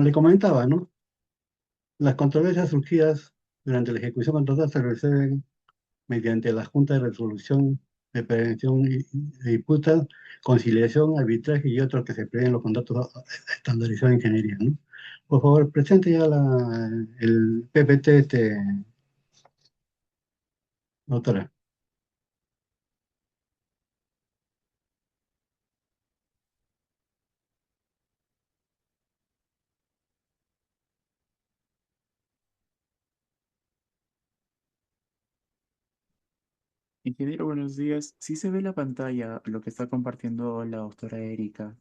le comentaba, ¿no? Las controversias surgidas durante la ejecución contratal se resuelven mediante la Junta de Resolución de Prevención de Disputas, conciliación, arbitraje y otros que se prevén en los contratos estandarizados de ingeniería, ¿no? Por favor, presente ya el PPT, doctora. Ingeniero, buenos días. Sí se ve la pantalla, lo que está compartiendo la doctora Erika.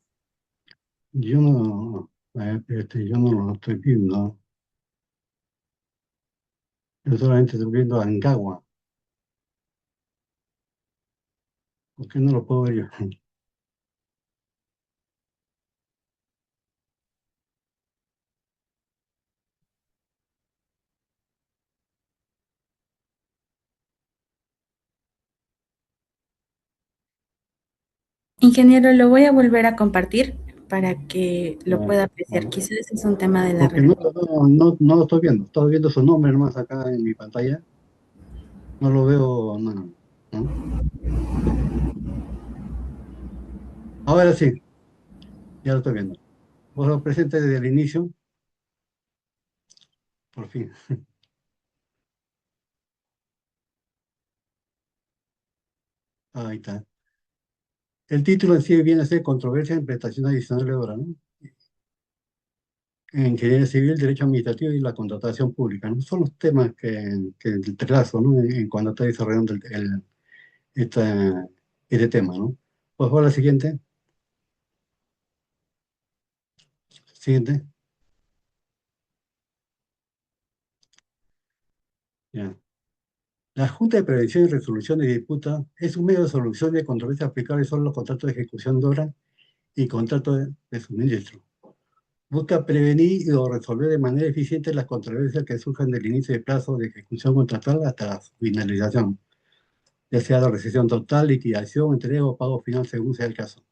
Yo no lo estoy viendo. Yo solamente estoy viendo Angawa. ¿Por qué no lo puedo ver yo? Ingeniero, lo voy a volver a compartir para que lo Ah, pueda apreciar. ah, Quizás ese es un tema de la porque red. no lo estoy viendo su nombre nomás acá en mi pantalla. No lo veo nada, ¿no? Ahora sí, ya lo estoy viendo. Vos lo presente desde el inicio, por fin. Ahí está. El título en sí viene a ser Controversia en prestación adicional de obra, ¿no? En ingeniería civil, derecho administrativo y la contratación pública, ¿no? Son los temas que entrelazo, ¿no? Cuando está desarrollando esta- este tema, ¿no? Por favor, la siguiente. Siguiente. Ya. La Junta de Prevención y Resolución de Disputas es un medio de solución de controversias aplicables solo a los contratos de ejecución de obra y contratos de suministro. Busca prevenir o resolver de manera eficiente las controversias que surjan del inicio de plazo de ejecución contratal hasta la finalización, ya sea la rescisión total, liquidación, entrega o pago final según sea el caso.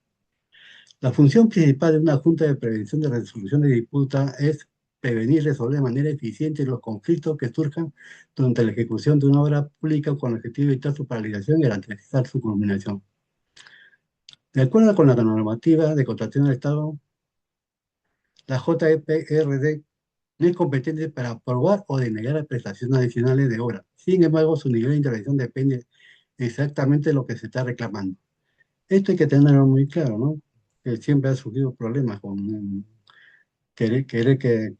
La función principal de una Junta de Prevención de Resolución de Disputas es prevenir y resolver de manera eficiente los conflictos que surjan durante la ejecución de una obra pública con el objetivo de evitar su paralización y garantizar su culminación. De acuerdo con la normativa de contratación del Estado, la JEPRD no es competente para aprobar o denegar prestaciones adicionales de obra. Sin embargo, su nivel de intervención depende exactamente de lo que se está reclamando. Esto hay que tenerlo muy claro, ¿no? Que siempre ha surgido problemas con querer que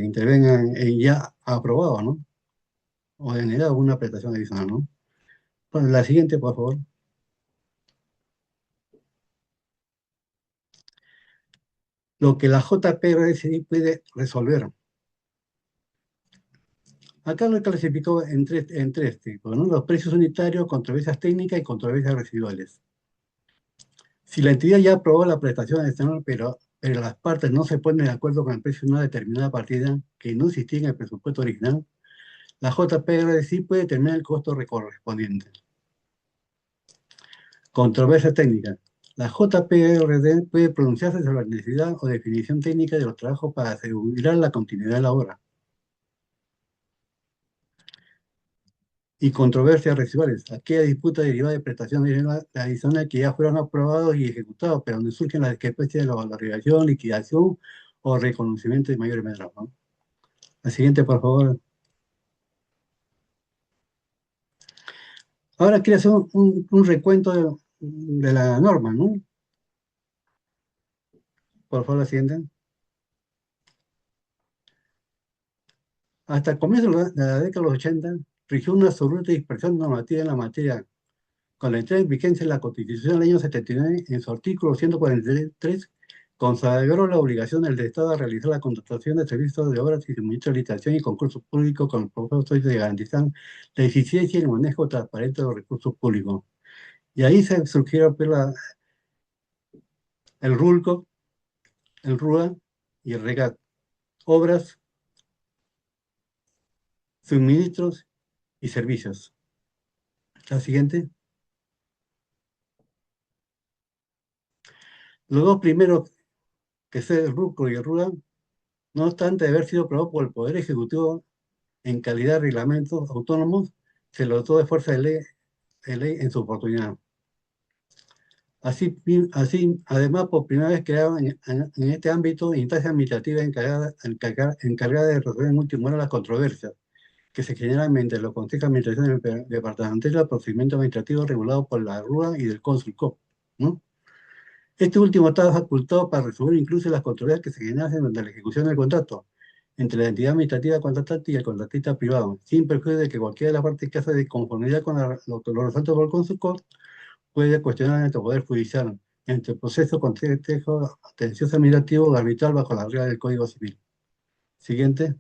intervengan en ya aprobado, ¿no? O denegado una prestación adicional, ¿no? Bueno, la siguiente, por favor. Lo que la JPRSI puede resolver. Acá lo clasificó en tres tipos, ¿no? Los precios unitarios, controversias técnicas y controversias residuales. Si la entidad ya aprobó la prestación adicional, pero las partes no se ponen de acuerdo con el precio de una determinada partida que no existía en el presupuesto original, la JPRSI puede determinar el costo correspondiente. Controversia técnica. La JPRD puede pronunciarse sobre la necesidad o definición técnica de los trabajos para asegurar la continuidad de la obra. Y controversias residuales. Aquella disputa derivada de prestaciones adicionales que ya fueron aprobados y ejecutados, pero donde surgen las discrepancias de la valorización, liquidación o reconocimiento de mayores medras, ¿no? La siguiente, por favor. Ahora quiero hacer un recuento de la norma, ¿no? Por favor, la siguiente. Hasta el comienzo de la década de los 80, rigió una absoluta dispersión normativa en la materia. Con la entrada en vigencia de la Constitución del año 79, en su artículo 143, consagró la obligación del Estado a realizar la contratación de servicios de obras y suministro de licitación y concursos públicos con el propósito de garantizar la eficiencia y el manejo transparente de los recursos públicos. Y ahí se surgieron pues, el RULCO, el RUA y el REGAT. Obras, suministros y servicios. La siguiente. Los dos primeros, que es el RUCO y el RUA, No obstante haber sido aprobado por el Poder Ejecutivo en calidad de reglamentos autónomos, se lo dotó de fuerza de ley en su oportunidad. Así, además, por primera vez crearon en este ámbito instancias administrativas encargadas de resolver en último hora las controversias que se generan mediante los consejos de administración departamentales del procedimiento administrativo regulado por la RUA y del Consulcop, ¿no? Este último está facultado para resolver incluso las controversias que se generan durante la ejecución del contrato entre la entidad administrativa contratante y el contratista privado, sin perjuicio de que cualquiera de las partes que hace de conformidad con lo resuelto por el Consulcop puede cuestionar ante el Poder Judicial, entre el proceso contencioso administrativo o arbitral bajo la regla del Código Civil. Siguiente.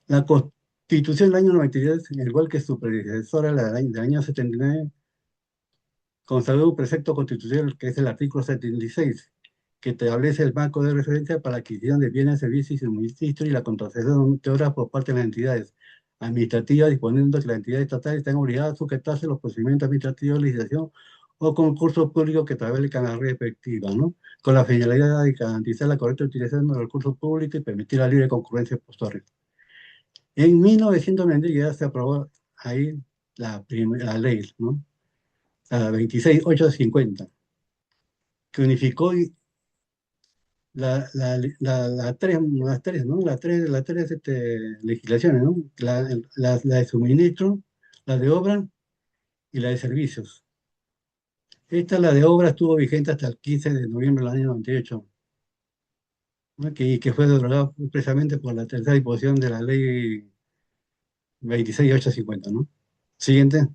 La Constitución del año 93, igual que su predecesora, la del año 79, consagró un precepto constitucional que es el artículo 76, que establece el marco de referencia para la adquisición de bienes, servicios y suministros y la contratación de obras por parte de las entidades administrativas, disponiendo que las entidades estatales están obligadas a sujetarse a los procedimientos administrativos de licitación o concursos públicos que establezcan la respectiva, ¿no? Con la finalidad de garantizar la correcta utilización de los recursos públicos y permitir la libre concurrencia posterior. En 1990 ya se aprobó ahí la ley, ¿no? La 26850, que unificó las tres legislaciones, ¿no? La de suministro, la de obra y la de servicios. La de obra estuvo vigente hasta el 15 de noviembre del año 98, ¿no? Que fue derogada precisamente por la tercera disposición de la ley 26850, ¿no? Siguiente.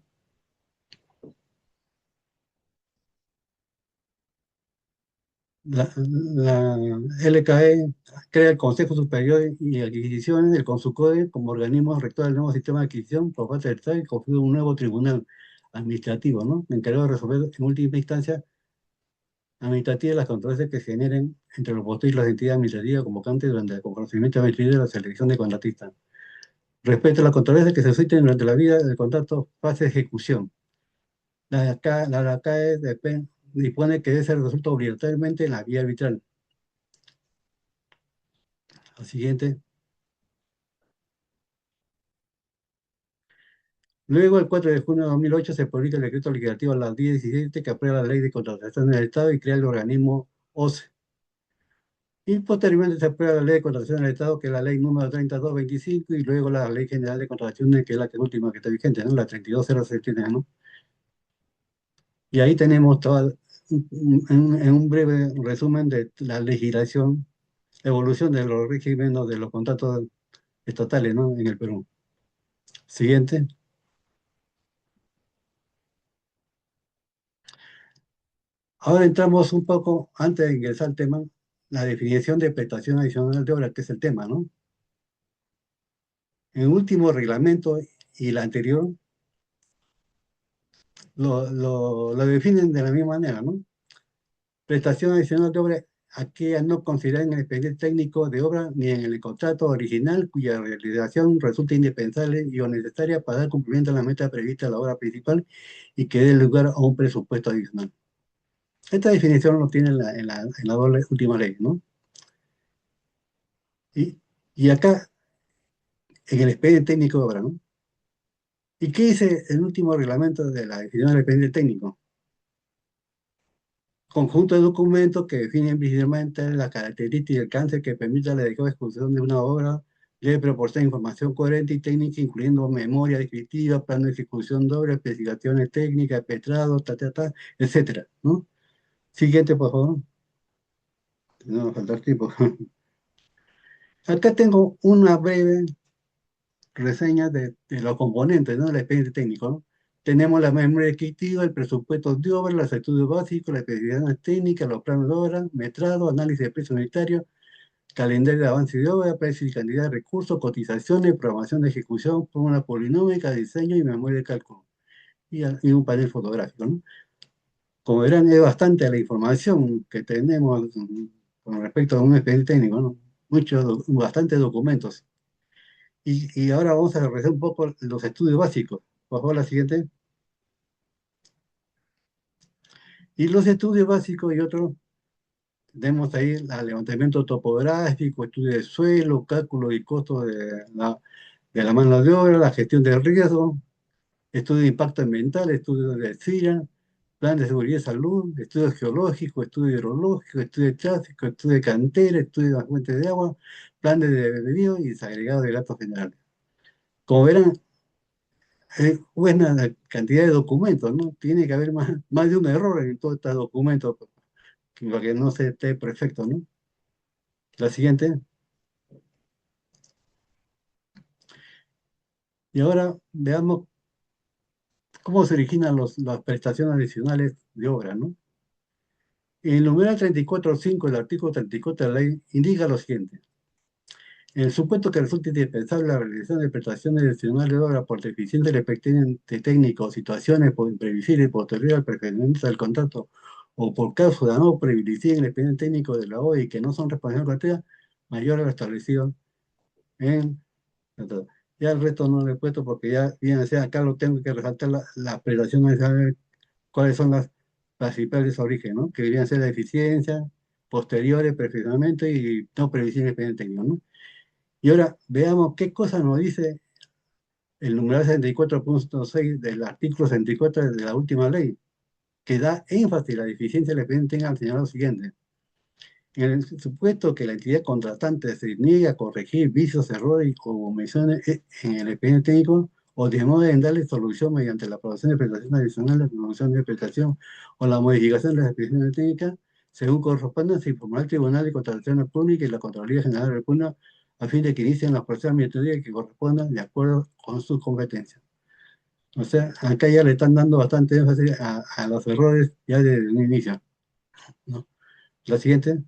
La LKE crea el Consejo Superior y Adquisiciones, el CONSUCODE, como organismo rector del nuevo sistema de adquisición por parte del Estado y configura un nuevo tribunal administrativo, ¿no? Encargado de resolver en última instancia administrativa las controversias que se generen entre los postores y las entidades administrativas convocantes durante el conocimiento administrativo de la selección de contratistas. Respecto a las controversias que se susciten durante la vida del contrato, fase de ejecución. La CAE dispone que debe ser resuelto obligatoriamente en la vía arbitral. Lo siguiente. Luego, el 4 de junio de 2008, se publica el decreto legislativo a las 10:17 que aprueba la ley de contratación del Estado y crea el organismo OCE. Y posteriormente se aprueba la ley de contratación del Estado, que es la ley número 3225, y luego la ley general de contrataciones, que es la última que está vigente, ¿no? La 32071, ¿no? Y ahí tenemos todo, en un breve resumen de la legislación, evolución de los regímenes, ¿no? De los contratos estatales, ¿no? En el Perú. Siguiente. Ahora entramos un poco, antes de ingresar al tema, la definición de prestación adicional de obra, que es el tema, ¿no? El último reglamento y el anterior lo definen de la misma manera, ¿no? Prestación adicional de obra, aquella no considerada en el expediente técnico de obra ni en el contrato original cuya realización resulta indispensable y o necesaria para dar cumplimiento a la meta prevista de la obra principal y que dé lugar a un presupuesto adicional. Esta definición lo tiene en la última ley, ¿no? Y acá, en el expediente técnico de obra, ¿no? ¿Y qué dice el último reglamento de la definición del expediente técnico? Conjunto de documentos que definen visualmente las características y el alcance que permita la adecuada ejecución de una obra, debe proporcionar información coherente y técnica, incluyendo memoria descriptiva, plano de ejecución de obra, especificaciones técnicas, petrado, etcétera, ¿no? Siguiente, por favor. No, falta tiempo. Acá tengo una breve reseña de los componentes, ¿no? Del expediente técnico, ¿no? Tenemos la memoria descriptiva, el presupuesto de obra, los estudios básicos, las especificaciones técnicas, los planos de obra, metrado, análisis de precio unitario, calendario de avance de obra, precio y cantidad de recursos, cotizaciones, programación de ejecución, fórmula polinómica, diseño y memoria de cálculo. Y un panel fotográfico, ¿no? Como verán, es bastante la información que tenemos con respecto a un expediente técnico, ¿no? Bastantes documentos. Y ahora vamos a revisar un poco los estudios básicos. Por favor, la siguiente. Y los estudios básicos y otros Tenemos ahí el levantamiento topográfico, estudio de suelo, cálculo y costo de la mano de obra, la gestión de riesgo, estudio de impacto ambiental, estudio de SIRA, plan de seguridad y salud, estudio geológico, estudio hidrológico, estudio de tráfico, estudio de cantera, estudio de las fuentes de agua, plan de deberío y desagregado de datos generales. Como verán, es buena la cantidad de documentos, ¿no? Tiene que haber más de un error en todos estos documentos para que no se esté perfecto, ¿no? La siguiente. Y ahora veamos cómo se originan las prestaciones adicionales de obra, ¿no? En el numeral 34.5 del artículo 34 de la ley indica lo siguiente. En el supuesto que resulte indispensable la realización de prestaciones adicionales de obra por deficiencia del expediente técnico, situaciones por imprevisibles posterior al perfeccionamiento del contrato o por causa de no previsible en el expediente técnico de la OE y que no son responsables mayor a lo establecido en... Ya el resto no lo he puesto porque ya, bien, o sea, acá lo tengo que resaltar las prestaciones adicionales, cuáles son las principales orígenes, ¿no? Que deberían ser la eficiencia, posteriores, perfeccionamiento y no previsible expediente técnico, ¿no? Y ahora veamos qué cosa nos dice el numeral 64.6 del artículo 64 de la última ley, que da énfasis a la deficiencia del expediente técnico al señalar lo siguiente. En el supuesto que la entidad contratante se niegue a corregir vicios, errores o omisiones en el expediente técnico o demore en darle solución mediante la aprobación de prestaciones adicionales, la promoción de prestación o la modificación de las expresiones técnicas, según corresponda, se informará al Tribunal de Contrataciones Públicas y la Contraloría General de la República a fin de que inicien las procesos administrativos que correspondan de acuerdo con sus competencias. O sea, acá ya le están dando bastante énfasis a los errores ya desde el inicio, ¿no? La siguiente.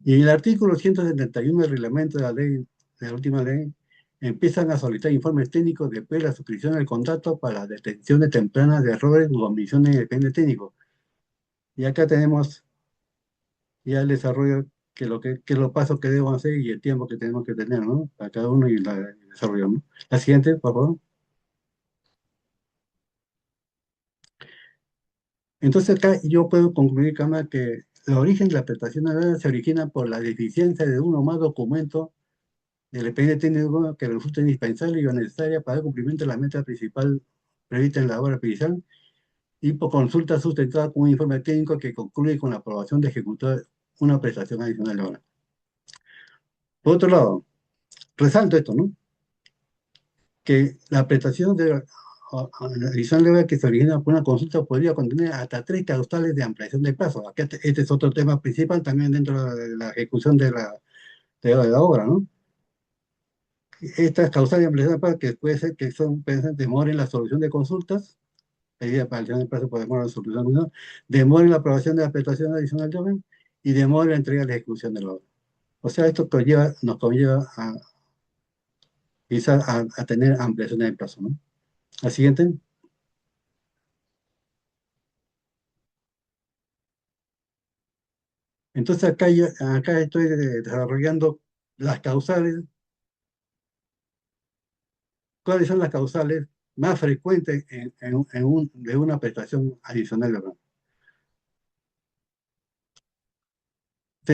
Y en el artículo 171 del reglamento de la ley, de la última ley, empiezan a solicitar informes técnicos después de la suscripción del contrato para la detección de tempranas de errores u omisiones en el expediente técnico. Y acá tenemos ya el desarrollo, que los pasos que debemos hacer y el tiempo que tenemos que tener, ¿no? Para cada uno y el desarrollo, ¿no? La siguiente, por favor. Entonces acá yo puedo concluir, Cámara, que el origen de la prestación de deuda se origina por la deficiencia de uno o más documentos del expediente técnico que resulta indispensable y o necesaria para el cumplimiento de la meta principal prevista en la obra pericial y por consulta sustentada con un informe técnico que concluye con la aprobación de ejecutar una prestación adicional de obra. Por otro lado, resalto esto, ¿no? Que la prestación adicional de obra que se origina por una consulta podría contener hasta 3 causales de ampliación de plazo. Aquí este es otro tema principal también dentro de la ejecución de la obra, ¿no? Estas causales de ampliación de plazo que puede ser que pueden ser demora en la solución de consultas, pedida para el plazo por demora en la solución, ¿no? Demora en la aprobación de la prestación adicional de obra y demora en la entrega y la ejecución de la obra. O sea, esto nos conlleva quizás a tener ampliaciones de plazo, ¿no? La siguiente. Entonces acá estoy desarrollando las causales. ¿Cuáles son las causales más frecuentes de una prestación adicional de obra?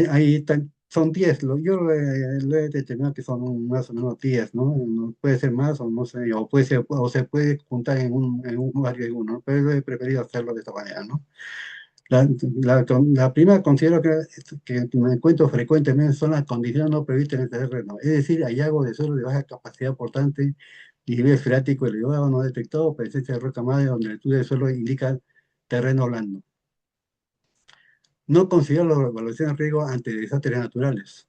Ahí están, son 10, yo lo he determinado que son más o menos 10, ¿no? Puede ser más o no sé, o puede ser, o se puede juntar en un barrio de uno, ¿no? Pero yo he preferido hacerlo de esta manera, ¿no? La primera considero que me encuentro frecuentemente son las condiciones no previstas en el terreno, es decir, hallazgos de suelo de baja capacidad portante, nivel freático elevado no detectado, presencia de roca madre donde el estudio de suelo indica terreno blando. No considero la evaluación de riesgo ante desastres naturales.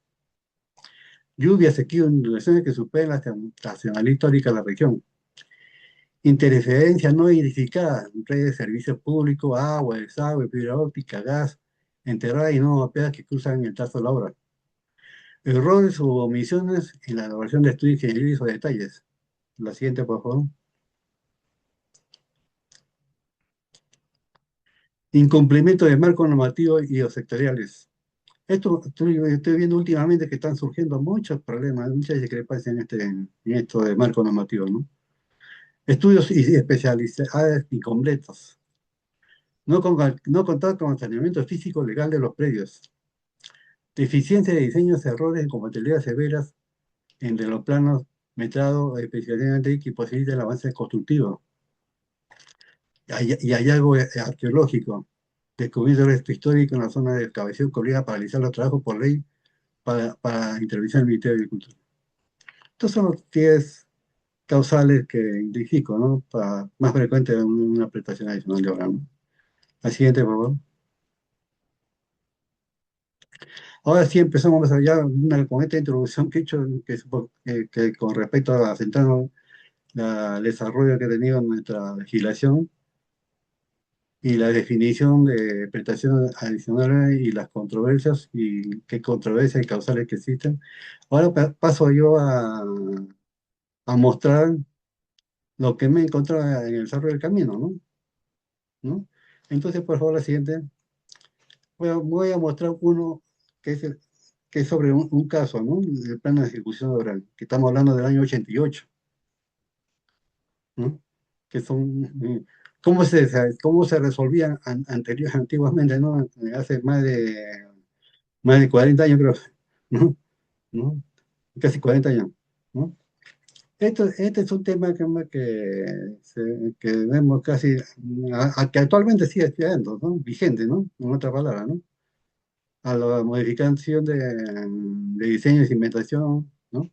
Lluvias, sequía, inundaciones que superen la estacionalidad histórica de la región. Interferencia no identificada, redes de servicios públicos, agua, desagüe, fibra óptica, gas, enterrada y no mapeadas que cruzan el trazo de la obra. Errores u omisiones en la elaboración de estudios ingenieros o detalles. La siguiente, por favor. Incumplimiento de marco normativo y o sectoriales. Estoy viendo últimamente que están surgiendo muchos problemas, muchas discrepancias en esto de marco normativo, ¿no? Estudios y especialidades incompletos. no contaba con el saneamiento físico legal de los predios, deficiencia de diseños, errores en compatibilidad severas entre los planos metrados, especialmente que posibilita el avance constructivo, y hallazgo arqueológico, descubrimiento de resto histórico en la zona del cabeceo que obliga a paralizar los trabajos por ley para intervención del Ministerio de Agricultura. Estos son los 10 causales que identifico, ¿no? Más frecuente de una prestación adicional de obra, ¿no? La siguiente, por favor. Ahora sí empezamos allá con esta introducción que he hecho, que con respecto a centrarnos el desarrollo que ha tenido nuestra legislación y la definición de prestaciones adicionales y las controversias y qué controversias y causales que existen. Ahora paso yo a mostrar lo que me he encontrado en el desarrollo del camino, ¿no? ¿No? Entonces, por favor, la siguiente. Voy a mostrar uno que es sobre un caso, ¿no? El plan de ejecución oral, que estamos hablando del año 88, ¿no? Que son, cómo se resolvían antiguamente, ¿no? Hace más de 40 años, creo, ¿no? ¿No? Casi 40 años, ¿no? Este es un tema que vemos casi, que actualmente sigue estudiando, ¿no? Vigente, ¿no? En otra palabra, ¿no? A la modificación de diseño y inventación, ¿no?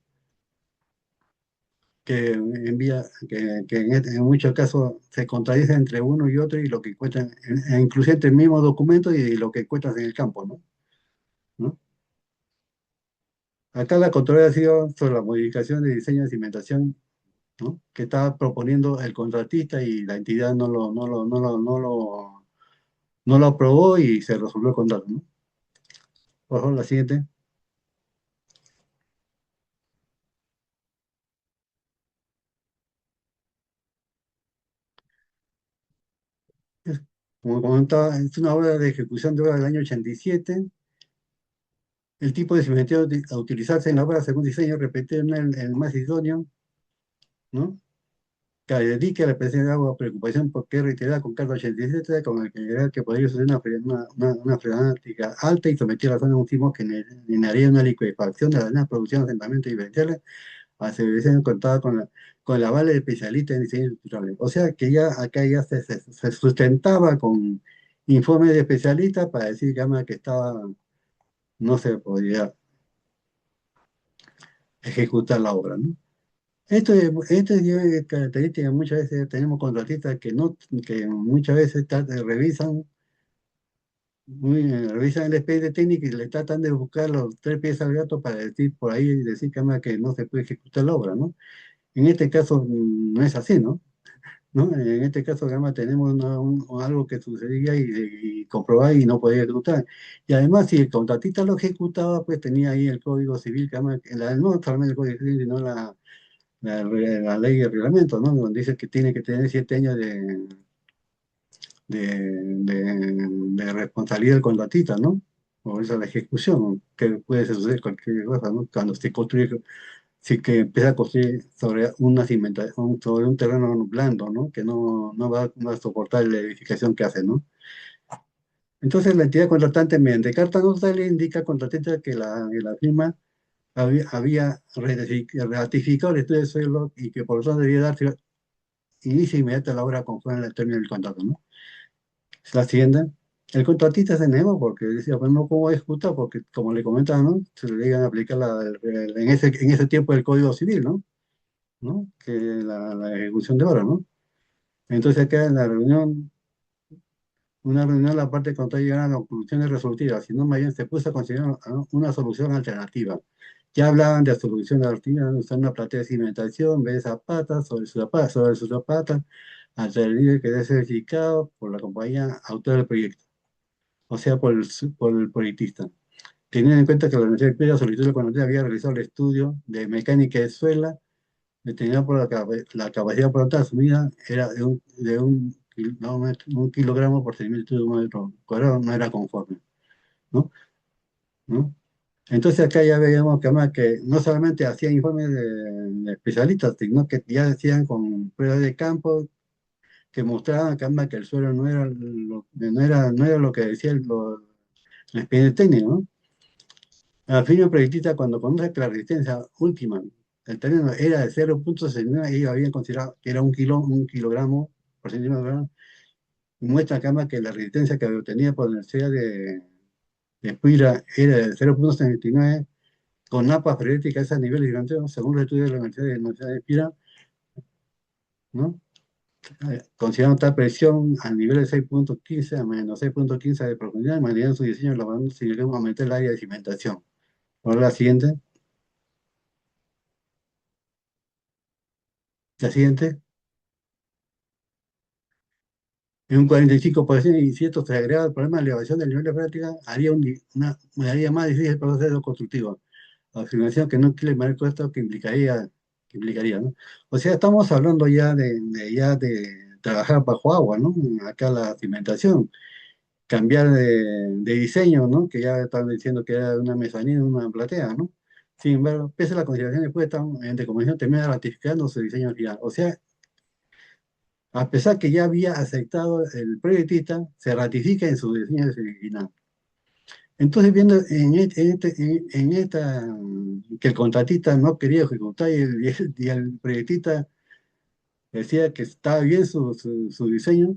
Que en muchos casos se contradice entre uno y otro y lo que encuentran, inclusive entre el mismo documento y lo que encuentras en el campo, ¿no? ¿No? Acá la controversia ha sido sobre la modificación de diseño y inventación, ¿no? Que estaba proponiendo el contratista y la entidad no lo aprobó y se resolvió el contrato, ¿no? Por favor, la siguiente. Es- Como comentaba, es una obra de ejecución de obra del año 87. El tipo de cimentario a utilizarse en la obra según diseño repetido en el más idóneo, ¿no? Que dedique a la presencia de agua preocupación porque es reiterada con carta 87, con el que podría suceder una freática alta y someter a la zona de un sismo que generaría una liquefacción de la arena, producción de asentamientos diferenciales a civilización contada con el aval de especialistas en diseño estructural. O sea que ya acá ya se sustentaba con informes de especialistas para decir que estaba, no se podía ejecutar la obra, ¿no? Esto es característica, muchas veces tenemos contratistas que muchas veces revisan, revisan el expediente técnico y le tratan de buscar los tres pies al gato para decir por ahí y decir que no se puede ejecutar la obra, ¿no? En este caso no es así, ¿no? ¿No? En este caso, tenemos algo que sucedía y comprobaba y no podía ejecutar. Y además, si el contratista lo ejecutaba, pues tenía ahí el Código Civil, no solamente el Código Civil, sino la ley y el reglamento, ¿no? Donde dice que tiene que tener 7 años de responsabilidad del contratista, ¿no? O esa es la ejecución, que puede suceder cualquier cosa, ¿no? Cuando se construye, sí que empieza a construir sobre sobre un terreno blando, ¿no? Que no va a soportar la edificación que hace, ¿no? Entonces la entidad contratante mediante carta notarial indica al contratista que la firma había ratificado el estudio de suelo y que por lo tanto debía darse inicio inmediato a la obra conforme al término del contrato, ¿no? La siguiente. El contratista se negó porque decía, pues no, ¿cómo ejecutar? Porque, como le comentaba, ¿no? Se le iban a aplicar en ese tiempo el Código Civil, ¿no? ¿No? Que la ejecución de obra, ¿no? Entonces acá en una reunión, la parte contraria llegaron a conclusiones resolutivas, sino más bien se puso a considerar una solución alternativa. Ya hablaban de solución alternativa, usar una platea de cimentación en vez de zapatas, sobre sus zapatas, hasta el nivel que debe ser certificado por la compañía autora del proyecto, o sea, por el proyectista. Teniendo en cuenta que la Universidad de Piedra solicitó la contratista había realizado el estudio de mecánica de suela determinada por la capacidad por asumida era un kilogramo por centímetro de un metro cuadrado, no era conforme, ¿no? ¿No? Entonces acá ya veíamos que no solamente hacían informes de especialistas, sino que ya decían con pruebas de campo que mostraban que el suelo no era lo que decía el expediente técnico, ¿no? Al fin el proyectista, cuando conoce que la resistencia última del terreno era de 0,69, ellos habían considerado que era un kilogramo por centímetro cuadrado, y muestra acá que la resistencia que obtenía por la Universidad de Puira era de 0,79, con napas freáticas a niveles gigantes, según el estudio de la Universidad de Puira, ¿no? Considerando tal presión a nivel de 6,15 a menos 6,15 de profundidad, mantenían su diseño elaborando sin aumentar el área de cimentación. Ahora la siguiente. En un 45% y si esto se agrega el problema de elevación del nivel de práctica, haría más difícil el proceso constructivo. Afirmación que no quiere mayor costo que implicaría, ¿no? O sea, estamos hablando ya de trabajar bajo agua, ¿no? Acá la cimentación, cambiar de diseño, ¿no? Que ya están diciendo que era una mezanina, una platea, ¿no? Sin embargo, pese a las consideraciones puestas, de comisión termina ratificando su diseño final. O sea, a pesar que ya había aceptado el proyectista, se ratifica en su diseño original. Entonces, viendo en esta que el contratista no quería ejecutar y el proyectista decía que estaba bien su diseño,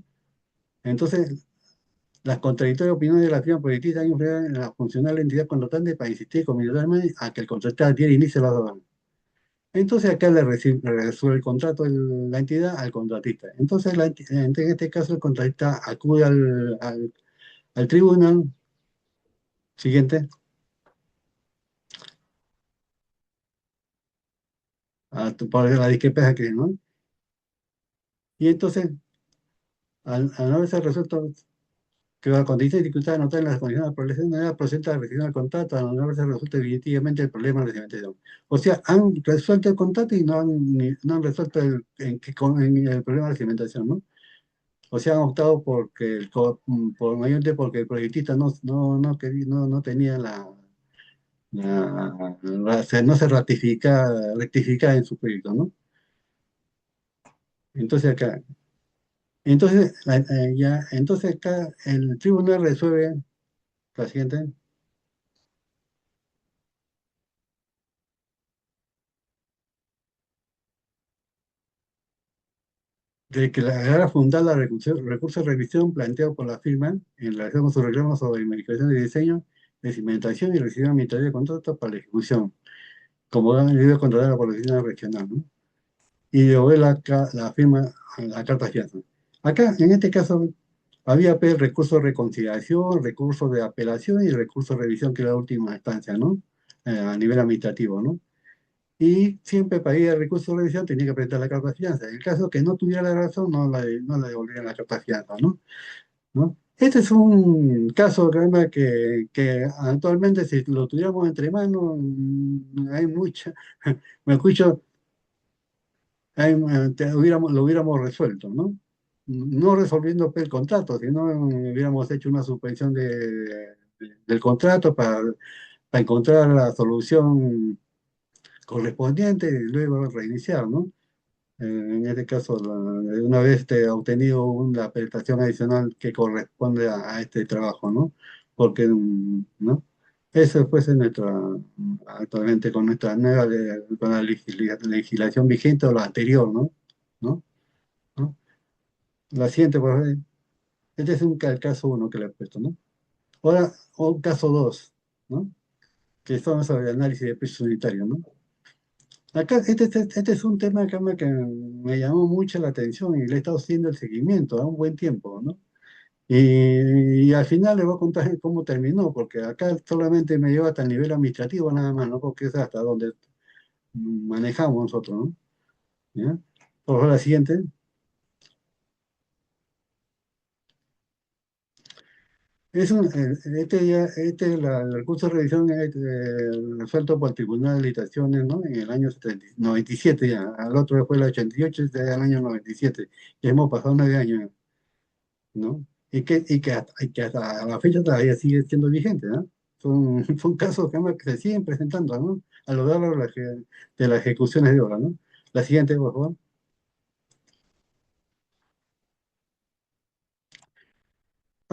entonces las contradictorias opiniones de la firma proyectista han influido en la funcional entidad contratante para insistir comunitariamente a que el contratista diera inicio a las obras. Entonces acá le resuelve el contrato la entidad al contratista. Entonces en este caso el contratista acude al tribunal siguiente, por la discrepancia que, ¿no? Y entonces, al no haberse resuelto que la condición de dificultad anotada en las condiciones de población no era procedente a la rescisión del contrato, al no haberse resuelto definitivamente el problema de la cimentación. O sea, han resuelto el contrato y no han resuelto el problema de la cimentación, ¿no? O sea, han optado mayormente porque el proyectista no tenía no se rectifica en su proyecto, ¿no? Entonces acá, entonces acá el tribunal resuelve la siguiente, de que la era fundada la recurso de revisión planteado por la firma en relación con su reclamo sobre modificación de diseño, de cimentación y recibió administrativa de contrato para la ejecución, como debido contratada por la oficina regional, ¿no? Y devolver la firma a la carta fianza. Acá, en este caso, había pues, recurso de reconciliación, recurso de apelación y recurso de revisión, que era la última instancia, ¿no? A nivel administrativo, ¿no? Y siempre para ir al recurso de revisión tenía que presentar la carta de fianza. En el caso que no tuviera la razón, no la devolvían la carta de fianza, ¿no? ¿No? Este es un caso caramba, que actualmente si lo tuviéramos entre manos, hay mucha, me escucho, lo hubiéramos resuelto, ¿no? No resolviendo pues, el contrato, sino hubiéramos hecho una suspensión del contrato para encontrar la solución correspondiente y luego reiniciar, ¿no? En este caso, una vez obtenido una prestación adicional que corresponde a este trabajo, ¿no? Porque, ¿no? Eso pues es actualmente con nuestra nueva, con la legislación vigente o la anterior, ¿no? ¿No? ¿No? La siguiente, por favor. Este es el caso uno que le he puesto, ¿no? Ahora, un caso 2, ¿no? Que estamos sobre el análisis de precios unitarios, ¿no? Acá, este es un tema que me llamó mucho la atención y le he estado haciendo el seguimiento a un buen tiempo, ¿no? Y al final le voy a contar cómo terminó, porque acá solamente me lleva hasta el nivel administrativo nada más, ¿no? Porque es hasta donde manejamos nosotros, ¿no? ¿Ya? Por favor, la siguiente. El recurso de revisión es resuelto por el Tribunal de Licitaciones, ¿no? En el año 97 ya. Al otro fue el 88, este es el año 97. Ya hemos pasado 9 años, ¿no? Y que hasta la fecha todavía sigue siendo vigente, ¿no? Son casos que se siguen presentando, ¿no? A lo largo de las ejecuciones de obra, ¿no? La siguiente, por favor.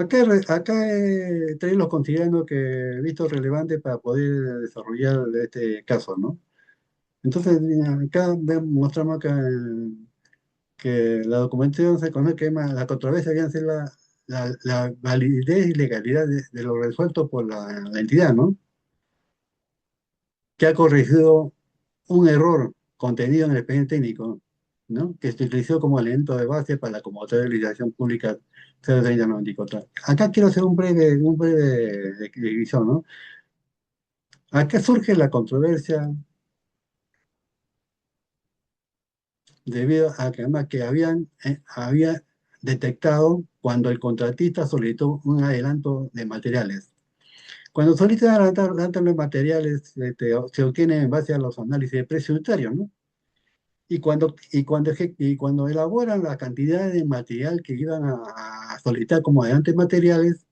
Acá he traído los considerando que he visto relevante para poder desarrollar este caso, ¿no? Entonces, acá mostramos que la documentación se conoce que la controversia viene a ser la validez y legalidad de lo resuelto por la entidad, ¿no? Que ha corregido un error contenido en el expediente técnico, ¿no? Que se utilizó como elemento de base para la convocatoria de licitación pública 03094. Acá quiero hacer un breve división, ¿no? Acá surge la controversia debido a que, además, que había detectado cuando el contratista solicitó un adelanto de materiales. Cuando solicitan adelanto de materiales, se obtiene en base a los análisis de precio unitario, ¿no? Y cuando elaboran la cantidad de material que iban a solicitar como adelantos materiales,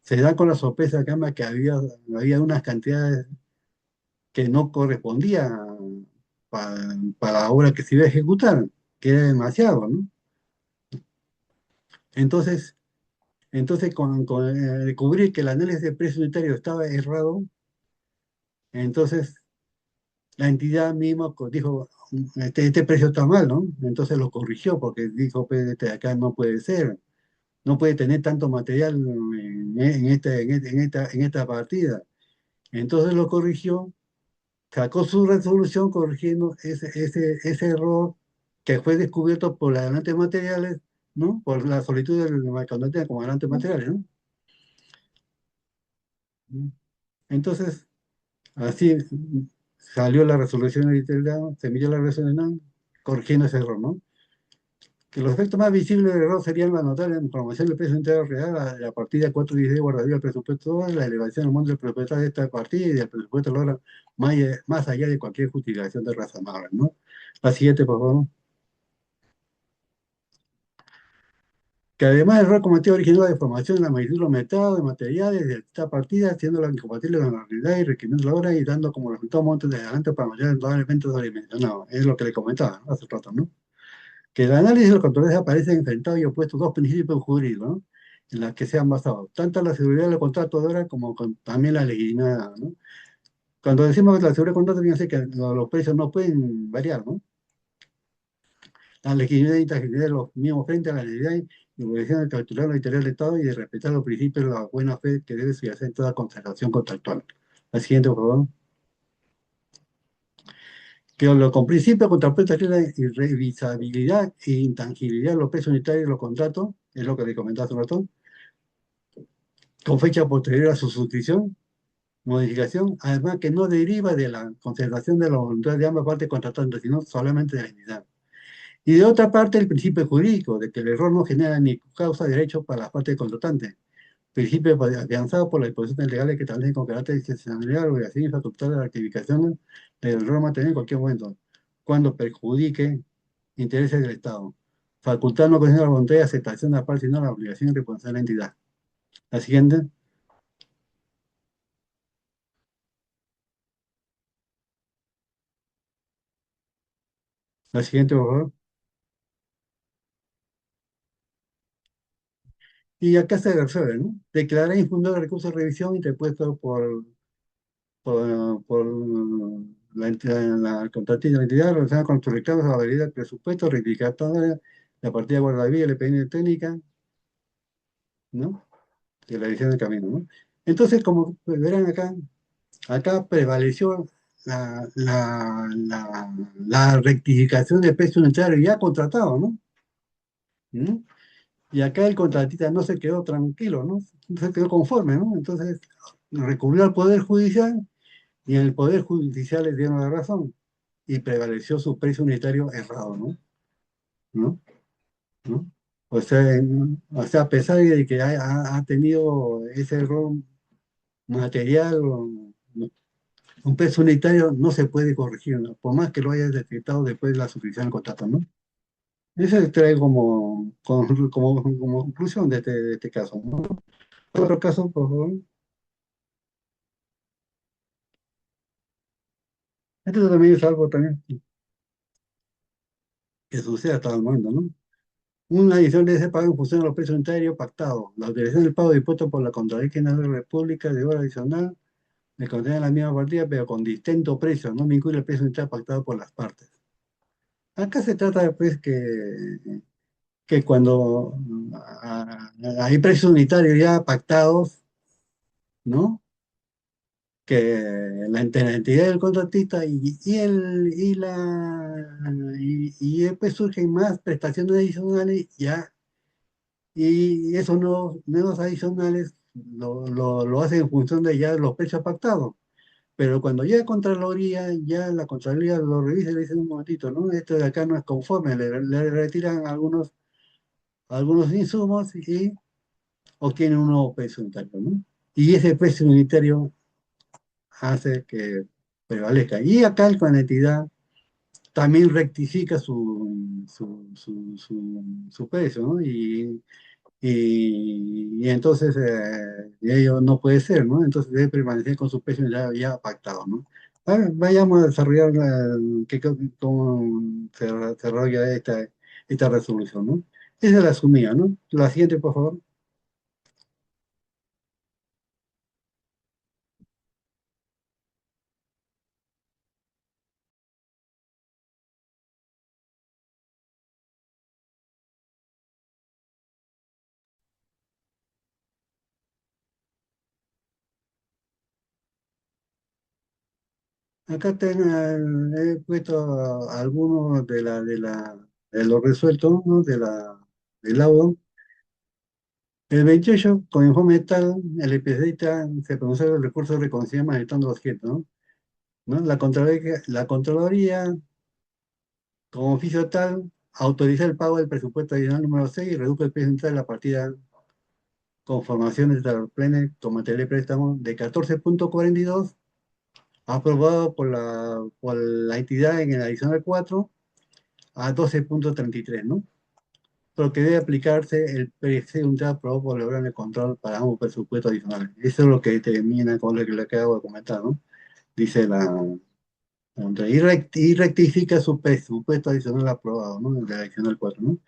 se dan con la sorpresa que había unas cantidades que no correspondían para la obra que se iba a ejecutar, que era demasiado, ¿no? Entonces, entonces, descubrir que el análisis de precio unitario estaba errado, entonces la entidad misma dijo, este precio está mal, ¿no? Entonces lo corrigió porque dijo, pues, acá no puede ser, no puede tener tanto material en esta partida. Entonces lo corrigió, sacó su resolución corrigiendo ese error que fue descubierto por el adelante de materiales, ¿no? Por la solicitud del mercadante como adelante de materiales, ¿no? Entonces, así salió la resolución editorial, se emitió la resolución corrigiendo ese error, ¿no? Que los efectos más visibles del error serían la notable información del precio entero real, la partida 416 guardadía del presupuesto 2, la elevación del monto del presupuesto de esta partida y del presupuesto logra más allá de cualquier justificación de razonable, ¿no? La siguiente, por favor. Que además el error cometido originó la deformación en la magnitud de los mercados de materiales de esta partida, siendo la incompatible con la realidad y requiriendo la hora y dando como resultado montos de adelanto para mayores indudablemente sobredimensionados. Es lo que le comentaba, ¿no? Hace rato, ¿no? Que el análisis de los controles aparecen enfrentados y opuestos dos principios jurídicos, ¿no? En los que se han basado, tanto la seguridad del contrato de obra como también la legitimidad, ¿no? Cuando decimos que la seguridad del contrato, fíjense que los precios no pueden variar, ¿no? La legitimidad e intangibilidad de los mismos frente a la legalidad y obligación de capturar la interior del Estado y de respetar los principios de la buena fe que debe subyacente en toda contratación contractual. La siguiente, por favor. Que con principios contrapuestos aquí la irrevisabilidad e intangibilidad de los precios unitarios de los contratos, es lo que le comentaba hace un rato, con fecha posterior a su suscripción, modificación, además que no deriva de la conservación de la voluntad de ambas partes contratantes, sino solamente de la entidad. Y de otra parte, el principio jurídico, de que el error no genera ni causa de derecho para las partes contratantes. Principio afianzado por las disposiciones legales que establecen con carácter de excepcionalidad la obligación y facultad de la rectificación del error material en cualquier momento, cuando perjudique intereses del Estado. Facultad no considera la voluntad de aceptación de la parte, sino la obligación y responsabilidad de la entidad. La siguiente. La siguiente, por favor. Y acá se resuelve, ¿no? Declarar infundado el recurso de revisión interpuesto por la contratista de la entidad relacionada con sus reclamos a la validez del presupuesto, rectificatoria, la partida guardavía, la expediente técnica, ¿no? De la edición del camino, ¿no? Entonces, como verán acá prevaleció la rectificación de precio unitario ya contratado, ¿no? ¿Mm? Y acá el contratista no se quedó tranquilo, ¿no? No se quedó conforme, ¿no? Entonces recurrió al Poder Judicial y en el Poder Judicial le dieron la razón y prevaleció su precio unitario errado, ¿no? ¿No? ¿No? O sea, a pesar de que ha tenido ese error material, un precio unitario no se puede corregir, ¿no? Por más que lo hayas detectado después de la suscripción del contrato, ¿no? Eso se trae como conclusión de este caso, ¿no? Otro caso, por favor. Este también es algo también que sucede hasta el momento, ¿no? Una adición de ese pago en función de los precios unitarios pactados. La utilización del pago dispuesto por la Contraloría General de la República de hora adicional de contener la misma partida, pero con distinto precio, no me incluye el precio unitario pactado por las partes. Acá se trata de pues que cuando hay precios unitarios ya pactados, ¿no? Que entre la entidad del contratista y después surgen más prestaciones adicionales ya, y esos nuevos adicionales lo hacen en función de ya los precios pactados. Pero cuando llega a Contraloría, ya la Contraloría lo revisa y le dice un momentito, ¿no? Esto de acá no es conforme, le retiran algunos insumos y obtienen un nuevo precio unitario, ¿no? Y ese precio unitario hace que prevalezca. Y acá con la entidad también rectifica su precio, ¿no? Y entonces ello no puede ser, ¿no? Entonces debe permanecer con su precio ya pactado, ¿no? Vayamos a desarrollar cómo se desarrolla esta resolución, ¿no? Esa es la sumida, ¿no? La siguiente, por favor. Acá he puesto algunos de lo resuelto, ¿no? Del laudo. El 28, con informe tal, el especialista se pronunció el recurso de reconocimiento manifestando los objetos, ¿no? ¿No? La Contraloría, como oficio tal, autoriza el pago del presupuesto adicional número 6 y reduce el precio de la partida con formaciones de la plena con material de préstamo de 14,42, aprobado por la entidad en el adicional 4 a 12,33, ¿no? Pero que debe aplicarse el precio unidad aprobado por el órgano de control para ambos presupuestos adicionales. Eso es lo que termina con lo que le acabo de comentar, ¿no? Dice y rectifica su presupuesto adicional aprobado, ¿no? El adicional 4, ¿no?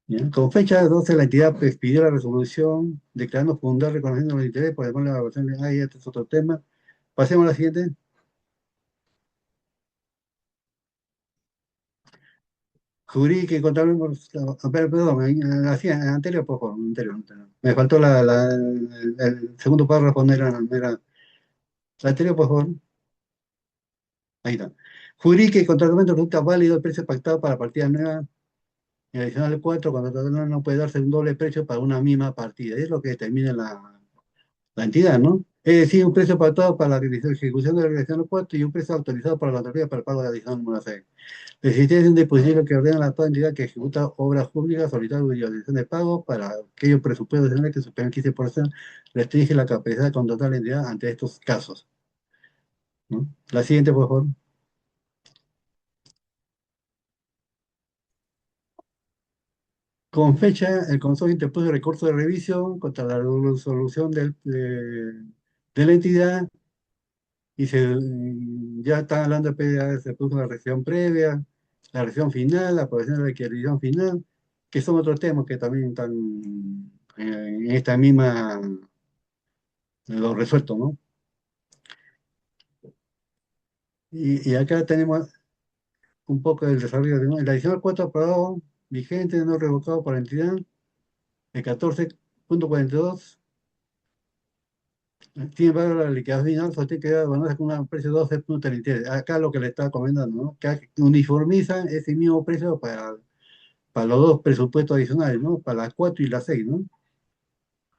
¿Ya? Con fecha 12, la entidad pidió la resolución declarando fundar, reconociendo los intereses por demás de la evaluación de... este es otro tema. Pasemos a la siguiente. Jurídica y contable, perdón, anterior, por favor, anterior. Me faltó el segundo párrafo, la anterior, por favor. Ahí está. Jurídica y contratamiento resulta válido el precio pactado para partida nueva. En adicional 4, cuando no puede darse un doble precio para una misma partida. Es lo que determina la entidad, ¿no? Es decir, un precio pactado para la ejecución de la realización 4 y un precio autorizado para la autoridad para el pago de la adicional número 6. La existencia de un dispositivo que ordena a la toda entidad que ejecuta obras públicas solicitar autorización de pago para aquellos presupuestos adicionales que superan el 15%, restringe la capacidad de contratar a la entidad ante estos casos, ¿no? La siguiente, por favor. Con fecha, el consorcio interpuso recurso de revisión contra la resolución de la entidad y ya están hablando de PDA, se puso la revisión previa, la revisión final, la aprobación de la requisición final, que son otros temas que también están en esta misma, lo resuelto, ¿no? Y acá tenemos un poco del desarrollo de, ¿no? La adicional 4 aprobado, vigente, no revocado por la entidad, el 14,42. Sin embargo, la liquidación final sostiene que debe abonarse con un precio de 12,33. Acá lo que le estaba comentando, ¿no? Que uniformizan ese mismo precio para los dos presupuestos adicionales, ¿no? Para las 4 y las 6, ¿no?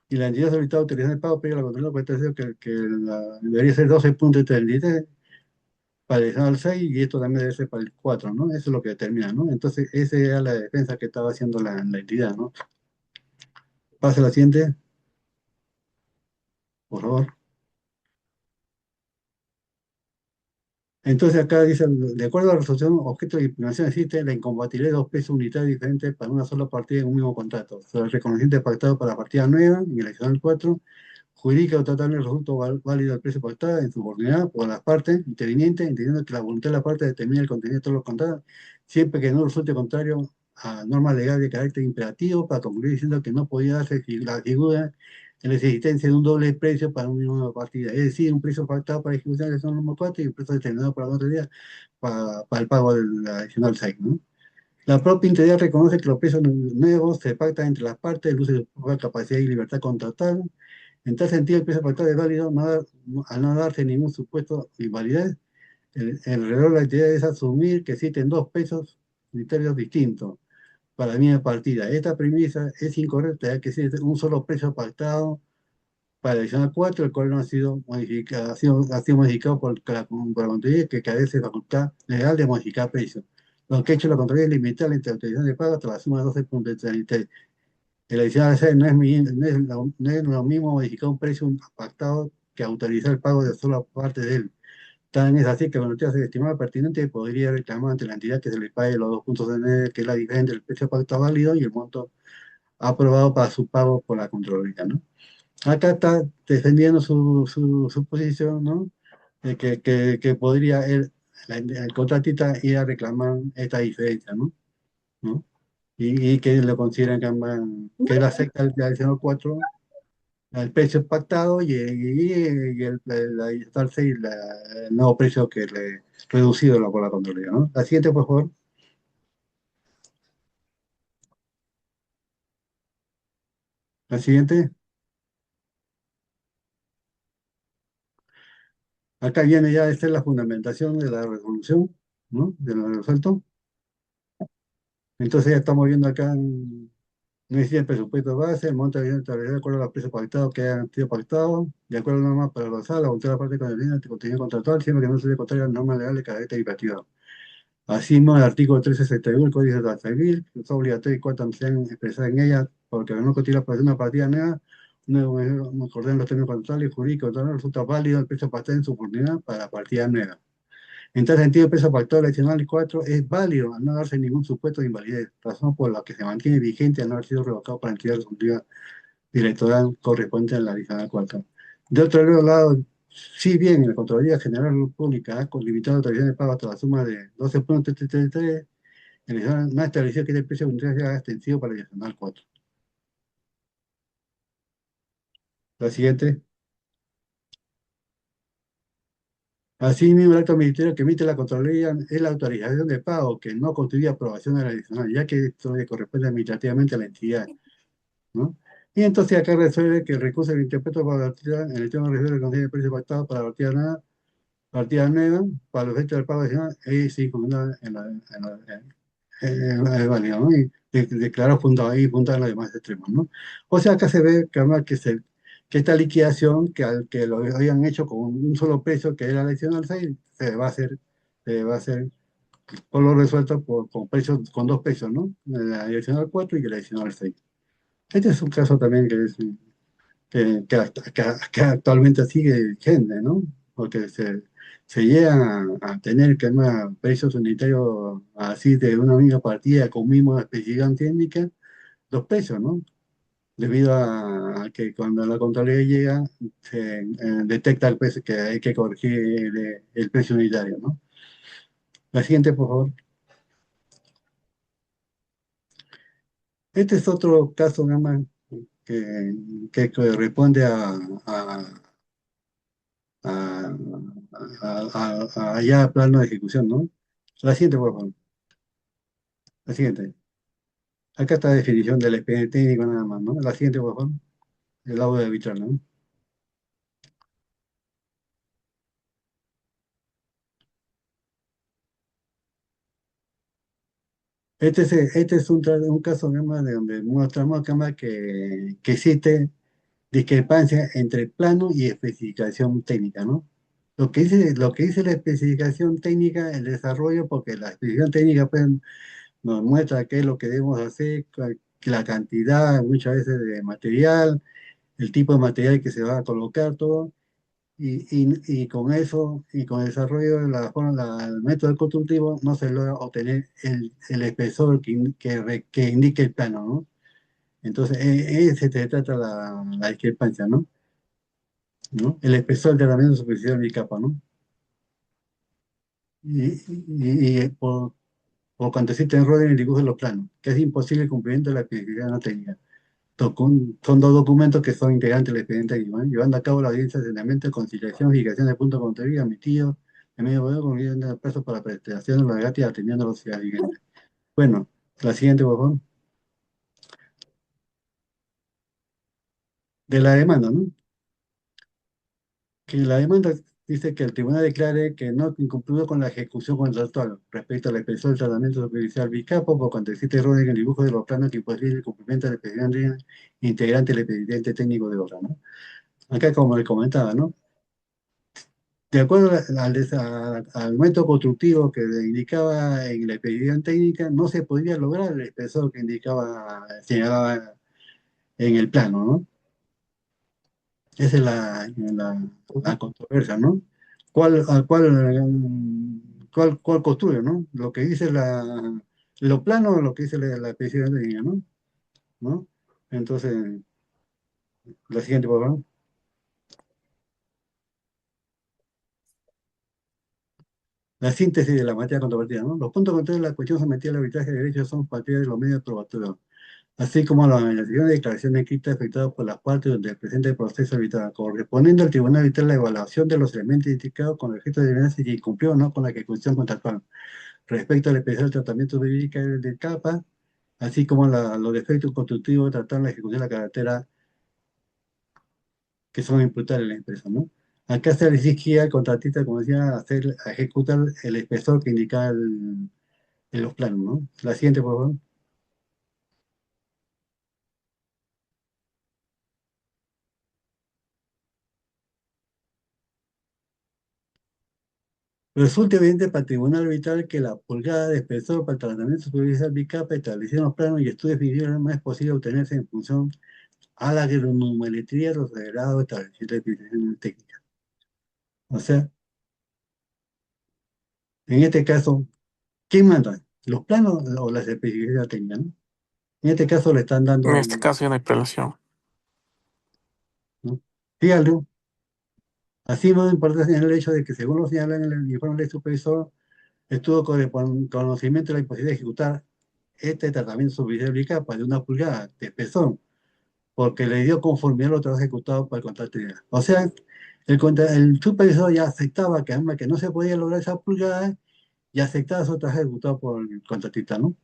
Y la entidad solicitada autorización de pago, pero la control debería ser 12,33 para el adicional 6 y esto también debe ser para el 4, ¿no? Eso es lo que determina, ¿no? Entonces, esa era la defensa que estaba haciendo la entidad, ¿no? Pase a la siguiente, por favor. Entonces acá dice, de acuerdo a la resolución, objeto de impugnación existe la incompatibilidad de dos pesos unitarios diferentes para una sola partida en un mismo contrato. Sobre el reconocimiento pactado para la partida nueva, en el adicional 4, jurídica o totalmente resultó válido el precio pactado en subordinada por las partes intervinientes, entendiendo que la voluntad de la parte determina el contenido de todos los contratos, siempre que no resulte contrario a norma legal de carácter imperativo para concluir diciendo que no podía darse la figura en la existencia de un doble precio para una misma partida. Es decir, un precio pactado para ejecución de la número 4 y un precio determinado para otro día para el pago del adicional 6, ¿no? La propia entidad reconoce que los precios nuevos se pactan entre las partes, el uso de su capacidad y libertad contractual. En tal sentido, el precio pactado es válido al no darse ningún supuesto de invalidez. El reloj de la entidad es asumir que existen dos pesos unitarios distintos para la misma partida. Esta premisa es incorrecta, ya que existe un solo precio pactado para el adicional 4, el cual no ha sido modificado, ha sido modificado por la Contraloría, que carece de facultad legal de modificar precios. Lo que ha hecho la Contraloría es limitar la interpretación de pago hasta la suma de 12,33. El adicional 6 no es lo mismo modificar un precio pactado que autorizar el pago de sola parte de él. Tan es así que la noticia se estimada pertinente podría reclamar ante la entidad que se le pague los 2,9, que es la diferencia del precio pactado válido y el monto aprobado para su pago por la Contraloría, ¿no? Acá está defendiendo su posición, ¿no? De que podría el contratista ir a reclamar esta diferencia, ¿no? ¿No? Y que lo consideran que él acepta el adicional 4, el precio pactado y el adicional 6, el nuevo precio que le reducido por la Contraloría, ¿no? La siguiente, por favor. La siguiente. Acá viene ya, esta es la fundamentación de la resolución, ¿no? De lo resuelto. Entonces ya estamos viendo acá, no existe el presupuesto base, el monto de de acuerdo a los precios pactados que hayan sido pactados, de acuerdo a las normas para los la voluntad de la parte con el contenido contractual, siempre que no se dé contrario a las normas legales de carácter imperativo. Asimismo, el artículo 361 del Código de Civil, que es obligatorio y cuanto sean expresadas en ella, porque no contiene la una partida nueva, no acordar los términos contractuales y jurídicos, no resulta válido el precio pactado en su oportunidad para la partida nueva. En tal sentido, el peso factor adicional 4 es válido al no darse ningún supuesto de invalidez, razón por la que se mantiene vigente al no haber sido revocado por la entidad resultiva directoral correspondiente a la adicional 4. De otro lado, si bien la Contraloría General Pública ha limitado la autorización de pago hasta la suma de 12,333, el adicional no ha establecido que el precio unitario sea extensivo para el adicional 4. La siguiente. Asimismo, el acto ministerio que emite la Contraloría es la autorización de pago, que no constituye aprobación de la adicional, ya que esto le corresponde administrativamente a la entidad, ¿no? Y entonces acá resuelve que el recurso del interpreto para la partida, en el tema resuelve el Consejo de Precios Pactados para la partida nueva, para los efectos del pago adicional, es infundada es válido, ¿no? Y declaró fundado ahí, fundado en los demás extremos, ¿no? O sea, acá se ve que, además, que esta liquidación, que lo habían hecho con un solo precio, que era la adicional 6, se va a hacer por lo resuelto con dos precios, ¿no? La adicional 4 y la adicional 6. Este es un caso también que actualmente sigue vigente, ¿no? Porque se llegan a tener que precios unitarios así de una misma partida con misma especificación técnica, dos precios, ¿no? Debido a que cuando la Contraloría llega, se detecta el precio que hay que corregir el precio unitario, ¿no? La siguiente, por favor. Este es otro caso, nada más, que corresponde a, allá a plano de ejecución, ¿no? La siguiente, por favor. La siguiente. Acá está la definición del expediente técnico nada más, ¿no? La siguiente, por favor. El laudo de arbitral, ¿no? Este es un caso, digamos, de donde mostramos, digamos, que existe discrepancia entre plano y especificación técnica, ¿no? Lo que dice la especificación técnica, el desarrollo, porque la especificación técnica, pues, nos muestra qué es lo que debemos hacer, la cantidad muchas veces de material, el tipo de material que se va a colocar, todo, y con eso, y con el desarrollo de el método constructivo, no se logra obtener el espesor que indique el plano, ¿no? Entonces, ese se trata la discrepancia, ¿no? ¿No? El espesor del tratamiento superficial de mi capa, ¿no? Y, y- y por, o cuando existe error en el dibujo de los planos, que es imposible el cumplimiento de la especificidad no técnica. Son dos documentos que son integrantes del expediente técnico, ¿eh? Llevando a cabo la audiencia de saneamiento, conciliación, fijación de puntos de contabilidad admitidos en medio de con el plazo para presentación de los legatos y atendiendo a los siguientes. Bueno, la siguiente, por favor. De la demanda, ¿no? Que la demanda dice que el tribunal declare que no incumplió con la ejecución contractual respecto al expresor del tratamiento superficial BICAPO por cuando existe error en el dibujo de los planos que imposible el cumplimiento del expediente integrante del expediente técnico de obra, ¿no? Acá, como le comentaba, ¿no? De acuerdo al método constructivo que indicaba en la expedición técnica, no se podría lograr el espesor que señalaba en el plano, ¿no? Esa es la controversia, ¿no? ¿Cuál construye, ¿no? Lo que dice lo plano o lo que dice la expedición técnica, ¿no? ¿No? Entonces, la siguiente, por favor. La síntesis de la materia controvertida, ¿no? Los puntos contrarios de la cuestión sometida al arbitraje de derechos son parte de los medios probatorios, así como la organización de declaraciones escritas efectuadas por las partes durante el presente proceso arbitral, correspondiendo al tribunal arbitral la evaluación de los elementos identificados con el objeto de determinar si cumplió o no con la ejecución contractual, respecto al especial tratamiento jurídico del CAPA, así como los defectos constructivos tratados en la ejecución de la carretera que son imputables en la empresa, ¿no? Acá se le exigía al contratista, como decía, a ejecutar el espesor que indicaba en los planos, ¿no? La siguiente, por favor. Resulta evidente para el tribunal arbitral que la pulgada de espesor para el tratamiento superficial BICAPA establecida en los planos y estudios definitivos no es posible obtenerse en función a la granulometría de los grados establecidos en la definición técnica. O sea, en este caso, ¿quién manda? ¿Los planos o las especificidades técnicas, ¿no? En este caso le están En dando, este caso ya no hay prelación. ¿no? Fíjate, así no importa en el hecho de que, según lo señala en el informe del supervisor, estuvo con conocimiento de la imposibilidad de ejecutar este tratamiento superficial BICAPA de 1 pulgada de espesor, porque le dio conformidad a lo trabajo ejecutado por el contratista. O sea, el supervisor ya aceptaba que no se podía lograr esa pulgada y aceptaba su trabajo ejecutado por el contratista, ¿no?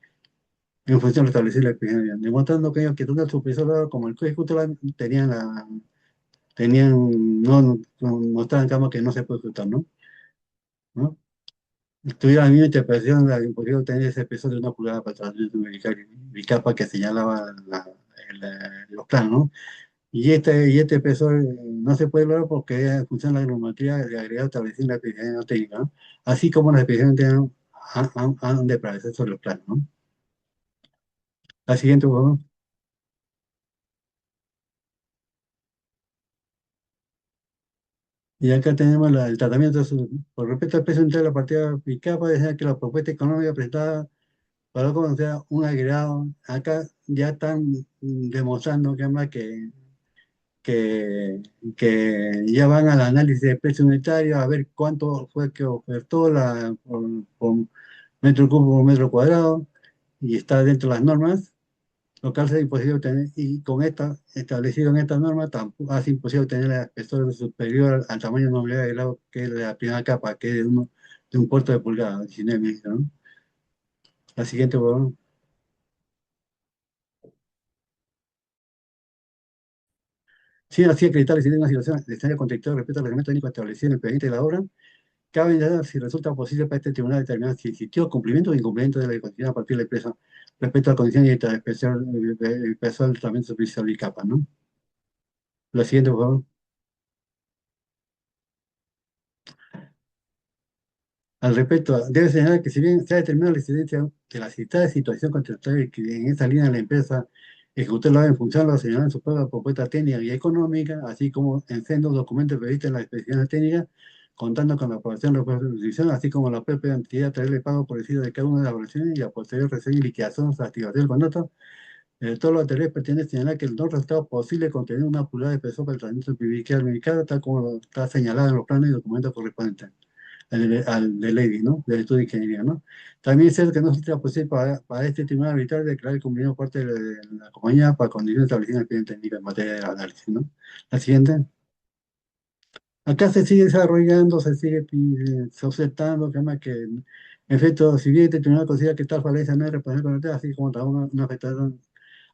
En función de establecer la experiencia, demostrando que ellos que tanto el supervisor como el ejecutor mostraban cama que no se puede ejecutar, ¿no? ¿No? Tuviera la misma interpretación de la imposible tener ese peso de 1 pulgada para traducir mi capa que señalaba los planos, ¿no? Y este peso no se puede lograr porque en función de la normativa de agregado establecida en la especificación técnica, ¿no? Así como las especificaciones técnicas han de prevalecer sobre los planos, ¿no? La siguiente, por favor. Y acá tenemos el tratamiento por respecto al peso entre la partida PICAPA, decía que la propuesta económica presentada para conocer un agregado, acá ya están demostrando que, que ya van al análisis de precio unitario a ver cuánto fue que ofertó por metro cubo por metro cuadrado y está dentro de las normas, lo cual es imposible obtener, y con establecido en esta norma, tampoco hace imposible obtener el espesor superior al tamaño nominal del lado que es la primera capa, que es de un cuarto de pulgada, 19 milímetros, ¿no? La siguiente, por favor. Sin así acreditar existir una situación de escenario contradictorio respecto al reglamento técnico establecido en el expediente de la obra, cabe indicar si resulta posible para este tribunal determinar si existió cumplimiento o incumplimiento de la disposición a partir de la empresa respecto a condiciones de especial del tratamiento superficial y capa, ¿no? La siguiente, por favor. Al respecto, debe señalar que si bien se ha determinado la existencia de la citada situación contractual y que en esa línea la empresa ejecutó la obra en función de lo señalado en su propia propuesta técnica y económica, así como en sendos documentos previstos en las especificaciones técnicas, contando con la aprobación de la jurisdicción, así como la propia entidad traerle pago por decido de cada una de las evaluaciones y la posterior reseña y liquidación o activación del contrato. Todo lo anterior pretende señalar que el no resultado posible contener una pulgada de peso para el tratamiento privilegiado del mercado, tal como está señalado en los planes y documentos correspondientes. al de Lady, ¿no? Del estudio de ingeniería, ¿no? También es cierto que no existe la posibilidad para este tribunal arbitral de declarar el cumplimiento por parte de la compañía para condiciones establecidas en el expediente técnico en materia de análisis, ¿no? La siguiente. Acá se sigue desarrollando, se sigue objetando, que, además que, en efecto, si bien este tribunal considera que tal falencia no es responsable con así como también una afectación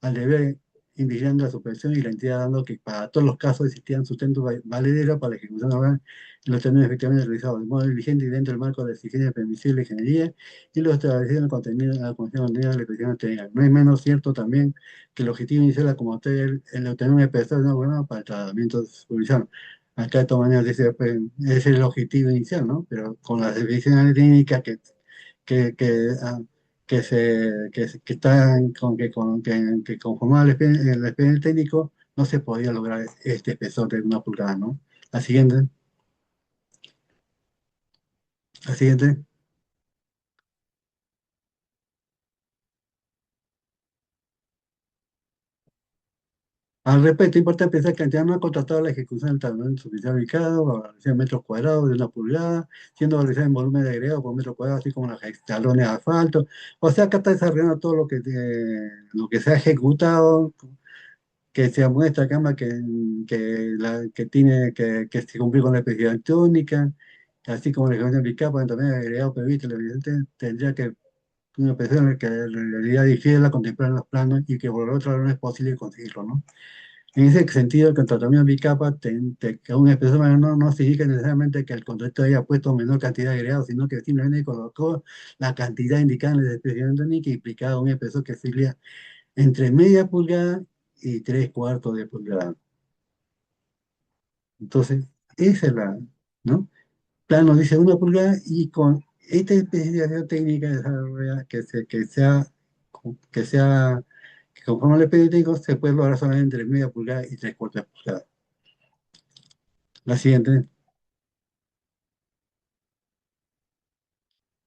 al deber invigilando la supervisión y la entidad dando que para todos los casos existían sustentos valederos para la ejecución oral y los términos efectivamente realizados de modo diligente y dentro del marco de exigencias permisibles de ingeniería y los establecidos en el contenido, en la condición contenido de la expresión técnica. No es menos cierto también que el objetivo inicial como tal el obtener un expresor de una buena para el tratamiento supervisado. Acá de todas maneras dice, pues, ese es el objetivo inicial, ¿no? Pero con las definiciones técnicas que, que, ah, que están que conformaba el expediente técnico, no se podía lograr este espesor de 1 pulgada, ¿no? La siguiente, la siguiente. Al respecto, importante pensar que la no ha contratado la ejecución del tratamiento superficial ubicado, valoración en metros cuadrados de 1 pulgada, siendo valorizada en volumen de agregado por metro cuadrado, así como los escalones de asfalto. O sea, acá está desarrollando todo lo que se ha ejecutado, que se muestra acá que tiene que se cumplir con la especificación técnica, así como la ejecución de CAPA, también agregado previsto, el evidente tendría que una persona que en realidad difiere la contemplar en los planos y que por otro lado no es posible conseguirlo, ¿no? En ese sentido, que el tratamiento bicapa, que un espesor menor no significa necesariamente que el contrato haya puesto menor cantidad de agregados, sino que simplemente colocó la cantidad indicada en la especificación técnica y implicaba un espesor que sería entre media pulgada y 3/4 de pulgada. Entonces, esa es la, ¿no? Plano dice 1 pulgada y con esta especificación técnica desarrollada que sea, que conforme al expediente técnico se puede lograr solamente entre media pulgada y 3/4 de pulgada. La siguiente.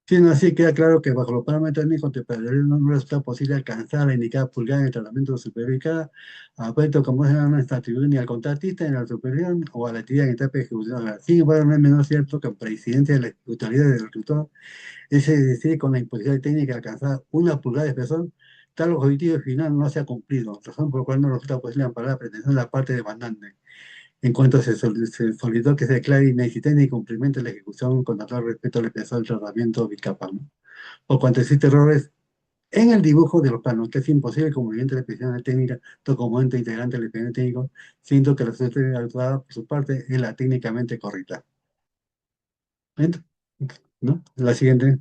Siendo así, queda claro que bajo los parámetros técnicos contemplados no resulta posible alcanzar la indicada pulgada en el tratamiento superficada, aspecto como se no está atribuido ni al contratista, ni a la supervisión o a la actividad en etapa de ejecución. Sin embargo, no es menos cierto que en presidencia de la ejecutoriedad del reclutor, ese decide con la imposición técnica de alcanzar 1 pulgada de espesor, tal objetivo final no se ha cumplido, razón por la cual no resulta posible amparar la pretensión de la parte demandante. En cuanto se solicitó que se declare inexistente y cumplimente la ejecución con total respeto al espesor del tratamiento bicapa, ¿no? Por cuanto existen errores en el dibujo de los planos, que es imposible como evidente la expresión técnica, todo como ente integrante del expediente técnico, siento que la solución actuada por su parte es la técnicamente correcta. ¿Ent? ¿No? La siguiente.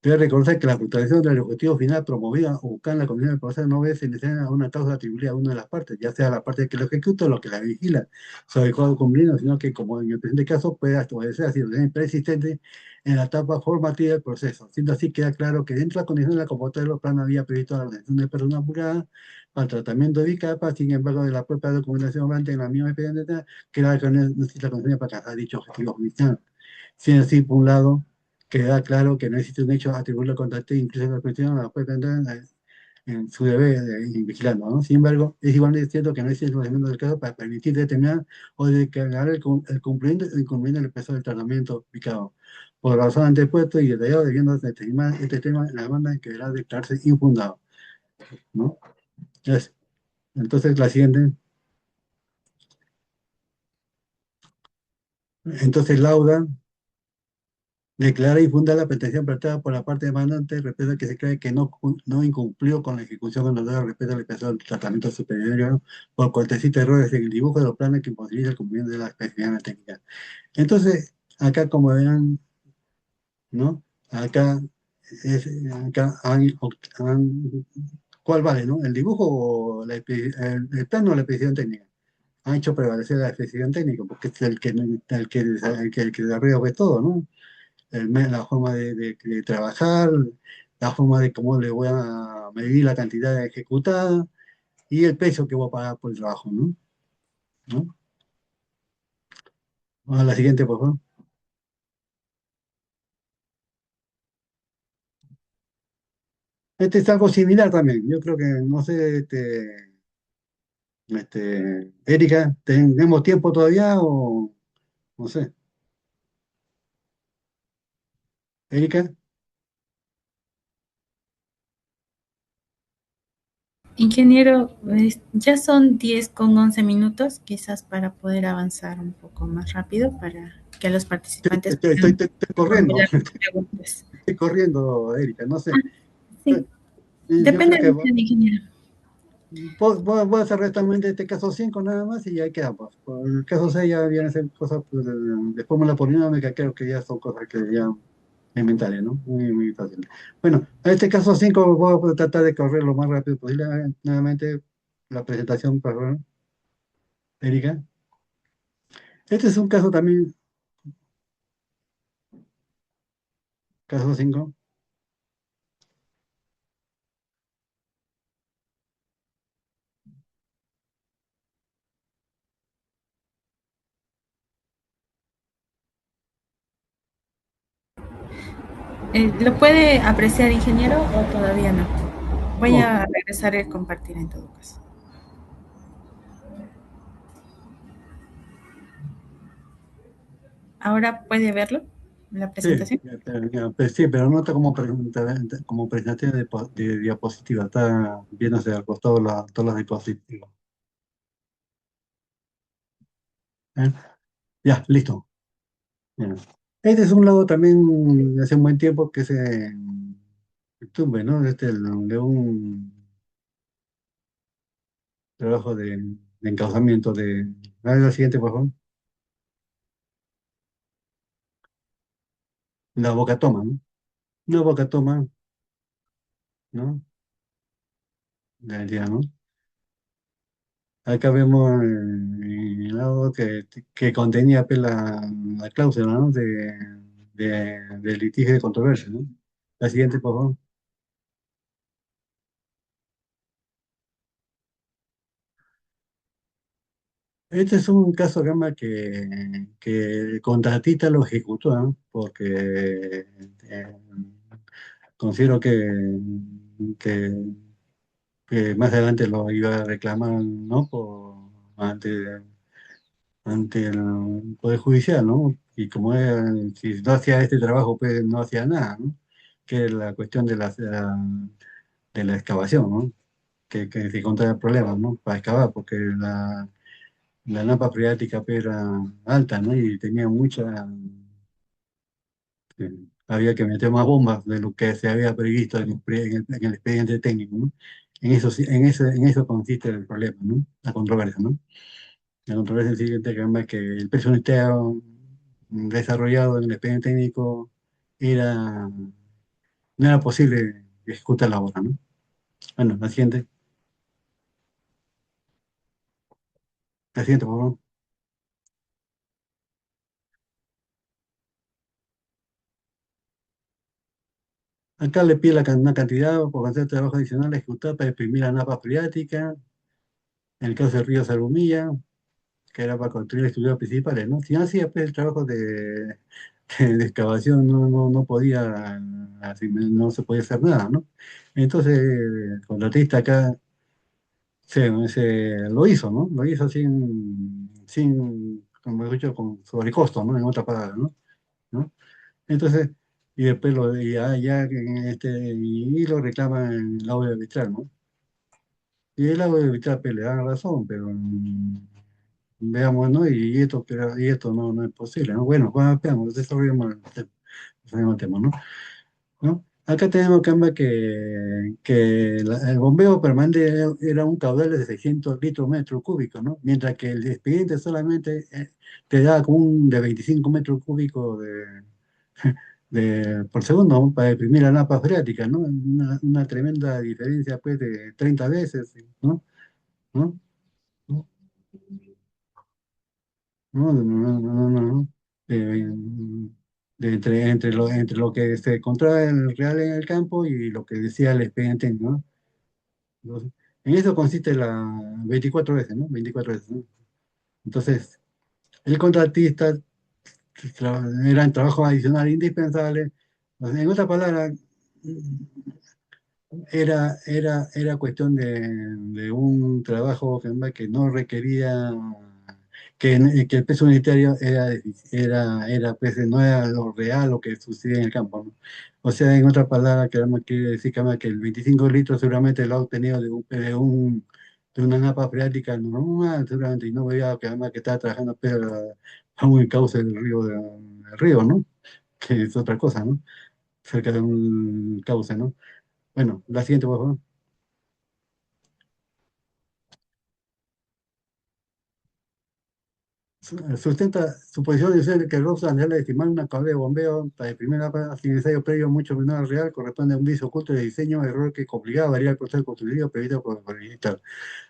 Debe reconocer que la frustración del objetivo final promovida o buscada en la comisión de proceso no obedece necesariamente a una causa atribuida a una de las partes, ya sea la parte que lo ejecuta o lo que la vigila, sobre el cuadro cumplido, sino que, como en el presente caso, puede obedecer a situaciones preexistentes en la etapa formativa del proceso. Siendo así, queda claro que dentro de la condición de la convocatoria de los planos había previsto la organización de personas apuradas para el tratamiento de ICAPA, sin embargo, de la propia documentación hablante en la misma expediente, queda que no necesita condiciones para alcanzar dicho objetivo judicial. Siendo así, por un lado, queda claro que no existe un hecho de atribuirle al contratista, incluso la cuestión la puede plantear en su deber de vigilando, ¿no? Sin embargo, es igualmente cierto que no existe el conocimiento del caso para permitir determinar o declarar el cumplimiento o incumplimiento del peso del tratamiento aplicado. Por la razón antepuesto y detallado, debiendo determinar este tema en la demanda que deberá declararse infundado, ¿no? Entonces, la siguiente. Entonces, lauda declara y funda la pretensión planteada por la parte demandante respecto a que se cree que no incumplió con la ejecución cuando respecto al empezar del tratamiento superior por cuantecita errores en el dibujo de los planes que imposibilita el cumplimiento de la especificación técnica. Entonces, acá como verán, ¿no? Acá, acá ¿cuál vale, no? ¿El dibujo o el plano o la especificación técnica? Han hecho prevalecer la especificación técnica porque es el que desarrolla pues todo, ¿no? La forma de trabajar, la forma de cómo le voy a medir la cantidad ejecutada y el precio que voy a pagar por el trabajo, ¿no? ¿No? Vamos a la siguiente, por favor. Este es algo similar también. Yo creo que, no sé, Erika, ¿tenemos tiempo todavía o...? No sé. Erika, Ingeniero, ya son 10:11 minutos, quizás para poder avanzar un poco más rápido, para que los participantes puedan estoy corriendo, formular sus preguntas. estoy corriendo, Erika, no sé. Sí, Yo depende creo de que usted, ingeniero. voy a hacer directamente este caso 5 nada más y ya quedamos. Por el caso 6 ya vienen a ser cosas pues, de fórmula polinomial, creo que ya son cosas que ya mentales, ¿no? Muy, muy fácil. Bueno, en este caso 5 voy a tratar de correr lo más rápido posible. Nuevamente, la presentación, por favor, Erika. Este es un caso también, caso 5. ¿Lo puede apreciar, ingeniero, o todavía no? Voy No, a regresar a compartir en todo caso. ¿Ahora puede verlo, la sí, presentación? pues sí, pero no está como presentación de diapositiva, está viéndose al costado todas las diapositivas. ¿Eh? Ya, listo. Bien. Este es un lado también de hace un buen tiempo que es Tumbe, ¿no? De un trabajo de encauzamiento de... A ver, la siguiente, por favor. La boca toma, ¿no? Una boca toma, ¿no? La idea, ¿no? Acá vemos el lado que contenía pues, la cláusula, ¿no? De litigio de controversia, ¿no? La siguiente, por favor. Este es un caso, Gama, que el contratista lo ejecutó, ¿no? Porque considero que, que más adelante lo iba a reclamar, ¿no? Ante el Poder Judicial, ¿no? Y como si no hacía este trabajo, pues no hacía nada, ¿no? Que es la cuestión de la excavación, ¿no? Que se encontraba problemas, ¿no? Para excavar, porque la napa freática pues, era alta, ¿no? Y tenía eh, había que meter más bombas de lo que se había previsto en el expediente técnico, ¿no? En eso consiste el problema, ¿no? La controversia, ¿no? La controversia siguiente que que el peso unitario desarrollado en el expediente técnico era, no era posible ejecutar la obra, ¿no? Bueno, la siguiente, por favor. Acá le pide una cantidad por hacer trabajo adicional ejecutado para exprimir la napa freática, en el caso del río Sarumilla, que era para construir estudios principales, ¿no? Si no hacía pues, el trabajo de excavación, no podía, no se podía hacer nada, ¿no? Entonces, el contratista acá lo hizo, ¿no? Lo hizo como he dicho, con sobrecosto, ¿no? En otras palabras, ¿no? ¿No? Entonces, y después y lo reclama en el audio arbitral, ¿no? Y el audio arbitral pues, le da razón, pero veamos, ¿no? Y esto no es posible, ¿no? Bueno, veamos, desarrollemos el tema, ¿no? Acá tenemos que el bombeo permanente era un caudal de 600 litros metros cúbicos, ¿no? Mientras que el expediente solamente te da como un de 25 metros cúbicos por segundo, ¿no? Para exprimir la napa freática, ¿no? Una tremenda diferencia, pues, de 30 veces, ¿no? ¿No? ¿No? No. Eh, entre lo que se encontraba en el real en el campo y lo que decía el expediente, ¿no? Entonces, en eso consiste la 24 veces, ¿no? 24 veces, ¿no? Entonces, el contratista era un trabajo adicional indispensable. O sea, en otras palabras, era cuestión de un trabajo que no requería que el peso unitario pues, no era lo real, lo que sucedía en el campo, ¿no? O sea, en otras palabras, quiere decir que el 25 litros seguramente lo ha obtenido de una napa freática normal, seguramente, y no veía que además que estaba trabajando pero a un cauce del río, ¿no? Que es otra cosa, ¿no? Cerca de un cauce, ¿no? Bueno, la siguiente, por favor. Sustenta su posición de que Rosa Angela estimar una cable de bombeo para el primer sin ensayo previo mucho menor al real corresponde a un vicio oculto de diseño, error que complicaba variar el proceso constructivo previsto por el digital.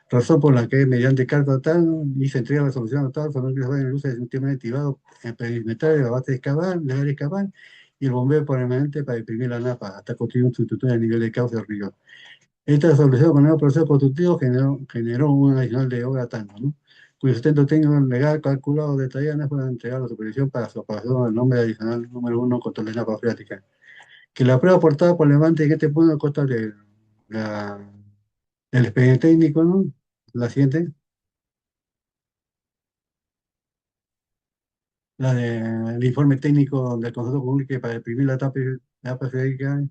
Razón por la que, mediante carta tal, y se entrega la solución total, son que se va en el uso de un tema activado en perimetral de la base de escavar, de área escavar, y el bombeo permanente para imprimir la napa hasta construir un sustituto a nivel de cauce del río. Esta solución con el nuevo proceso constructivo generó un adicional de obra tanto, ¿no? Cuyo sustento técnico legal calculado detallado no fue entregado a la supervisión para su aprobación del nombre adicional número 1 contra la napa freática. Que la prueba aportada por Levante en este punto consta del expediente técnico, ¿no? La siguiente, el informe técnico del Consejo Público para imprimir la napa freática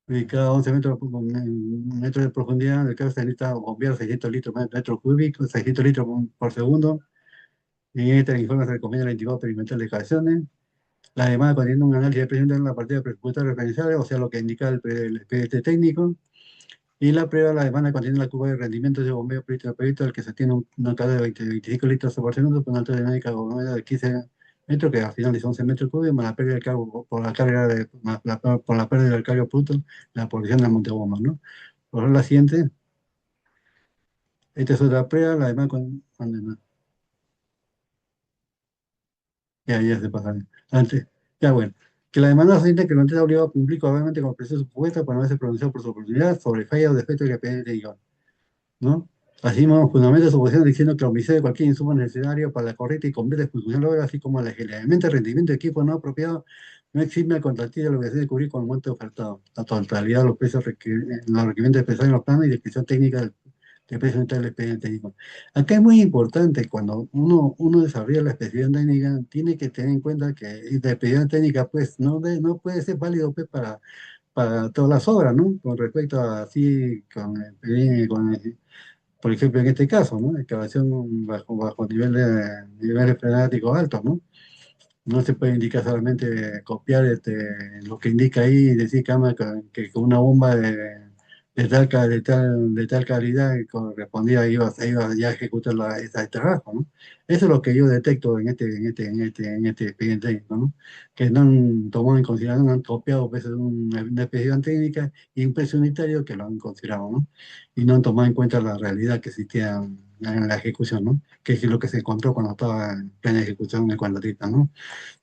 dedicada a 11 metros, metros de profundidad, el caso se necesita bombear 600 litros metros cúbicos, 600 litros por segundo. En este informe se recomienda el indicador perimetral de calciones. La demanda contiene un análisis de presión en la partida presupuestaria referencial, o sea, lo que indica el expediente técnico. Y la prueba, la demanda contiene la curva de rendimiento de bombeo proyecto al que se tiene una carga de 25 litros por segundo con una alta dinámica de 15 metros, que al final es 11 metros cúbicos, más la pérdida del cargo por la carga por la pérdida del cargo bruto, la posición de la montebomba, ¿no? Por la siguiente, esta es otra prueba, la demanda ya se pasa. Antes, ya bueno. Que la demanda siente que no está obligado a cumplir obviamente con el proceso supuesto para no haberse pronunciado por su oportunidad sobre falla o defecto que expediente diga, ¿no? Asimismo, fundamenta su posición diciendo que la omisión de cualquier insumo necesario para la correcta y completa ejecución de la obra, así como el elemento de rendimiento de equipo no apropiado, no exime al contratista la obligación de cubrir con el monto ofertado la totalidad de los precios los requerimientos expresados en los planos y descripción técnica del precio del expediente técnico. Acá es muy importante cuando uno desarrolla la especificación técnica, tiene que tener en cuenta que la especificación técnica pues no puede ser válido pues, para todas las obras, ¿no? Con respecto a así, por ejemplo, en este caso, ¿no? Excavación bajo niveles freáticos altos, ¿no? No se puede indicar solamente copiar lo que indica ahí y decir que con una bomba de tal calidad que correspondía iba ya a ejecutar ese trabajo, ¿no? Eso es lo que yo detecto en este expediente técnico, ¿no? Que no han tomado en consideración, han copiado pues, una especificación técnica y un precio unitario que lo han considerado, ¿no? Y no han tomado en cuenta la realidad que existía en la ejecución, ¿no? Que es lo que se encontró cuando estaba en plena ejecución el contratista, ¿no?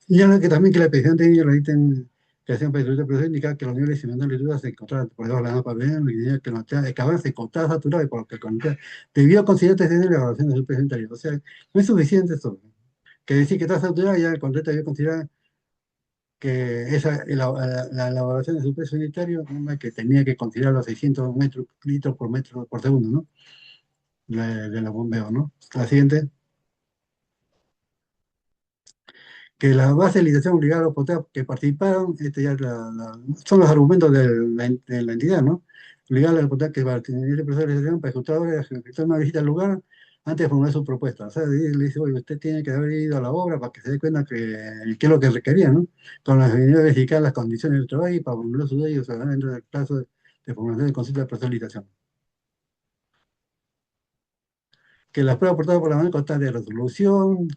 Y ya que también que la petición técnica la dicen que hacían para el proceso indica que los niveles de lectura se encontraban por debajo de la napa bien, y que el cabal se encontraba saturado y por lo que el comité debió considerar desde la evaluación de su presentario. O sea, no es suficiente eso. Que decir que está saturado ya el contrato debió considerar que la elaboración de su precio unitario, que tenía que considerar los 600 litros por metro por segundo, ¿no? De la bombeo, ¿no? La siguiente. Que la base de licitación obligada a los poteos que participaron, son los argumentos de la entidad, ¿no? Obligar a los poteos que participaron en el proceso de licitación para ejecutar una visita al lugar antes de formular su propuesta. O sea, le dice, oye, usted tiene que haber ido a la obra para que se dé cuenta qué es lo que requería, ¿no? Con la finalidad de verificar las condiciones del trabajo y para formular sus leyes, o sea, dentro del plazo de formulación del concepto de proceso de licitación. Que las pruebas aportadas por la mano constan de resolución,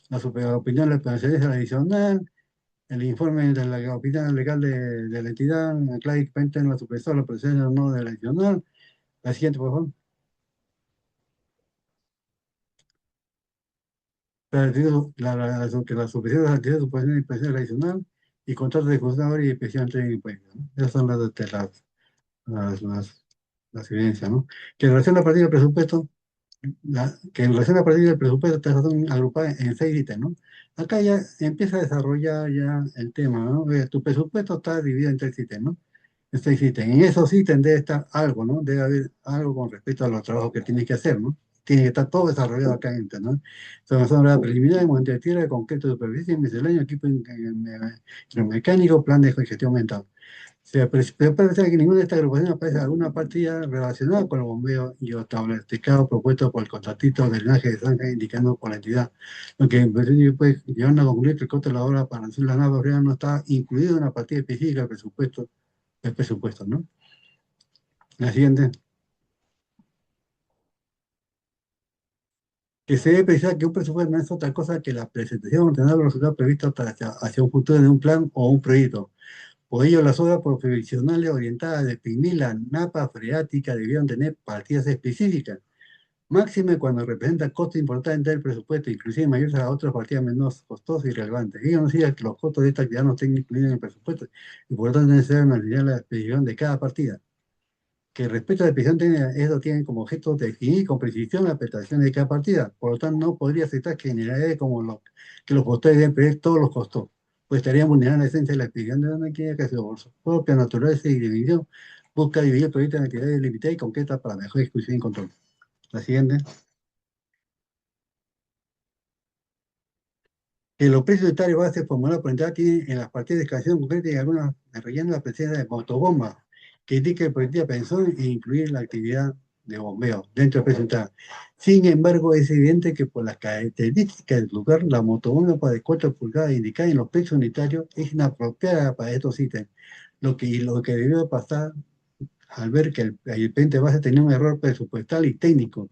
la opinión de la especialista adicional, el informe de la opinión legal de la entidad, claramente en la supervisora, la presencia o no del adicional. La siguiente, por favor. Que la supervisión de las actividades de supervisión y inspección adicional y contratos de funcionador y inspección de impuestos, ¿no? Esas son las, las, las evidencias, ¿no? Que en relación a partir del presupuesto, que en relación a partir del presupuesto estas son agrupadas en 6 ítems, ¿no? Acá ya empieza a desarrollar ya el tema, ¿no? Tu presupuesto está dividido en 3 ítems, ¿no? Estos ítems. En esos ítems debe estar algo, ¿no? Debe haber algo con respecto a los trabajos que tienes que hacer, ¿no? tiene que estar todo desarrollado acá dentro, ¿no? Son obras preliminares, monte de tierra, concreto de superficie, misceláneo, equipo mecánico, plan de gestión ambiental. Pero puede ser que ninguna de estas agrupaciones aparece alguna partida relacionada con los bombeos y o establecido propuesto por el contratista de drenaje de zanja indicando por la entidad. Lo que en principio puede llevar a concluir que el costo de la obra para hacer la nave real no está incluido en una partida específica del presupuesto, ¿no? La siguiente. Que se debe precisar que un presupuesto no es otra cosa que la presentación ordenada de los resultados previstos hacia un futuro de un plan o un proyecto. Por ello, las obras profesionales orientadas a definir la napa freática debieron tener partidas específicas, máxime cuando representa costos importantes del presupuesto, inclusive mayores a otras partidas menos costosas y relevantes. Ello no significa que los costos de esta actividad no estén incluidos en el presupuesto, y por lo tanto es necesario analizar la especificación de cada partida. Que respecto a la especificación técnica, esto tiene como objeto definir con precisión la prestación de cada partida. Por lo tanto, no podría aceptar generalidades como que los costos deben prever todos los costos, pues estarían vulnerando la esencia de la especificación de la máquina que por su propia naturaleza y división busca dividir el proyecto en actividades limitadas y concretas para mejor ejecución y control. La siguiente. Que los precios unitarios base formulados por entidad tienen en las partidas de excavación concreta y algunas de relleno la presencia de motobombas, que indica el proyecto de pensión e incluir la actividad de bombeo dentro del precio unitario. Sin embargo, es evidente que por las características del lugar, la motobomba de 4 pulgadas indicada en los precios unitarios es inapropiada para estos ítems, lo que debió pasar al ver que el pendiente base tenía un error presupuestal y técnico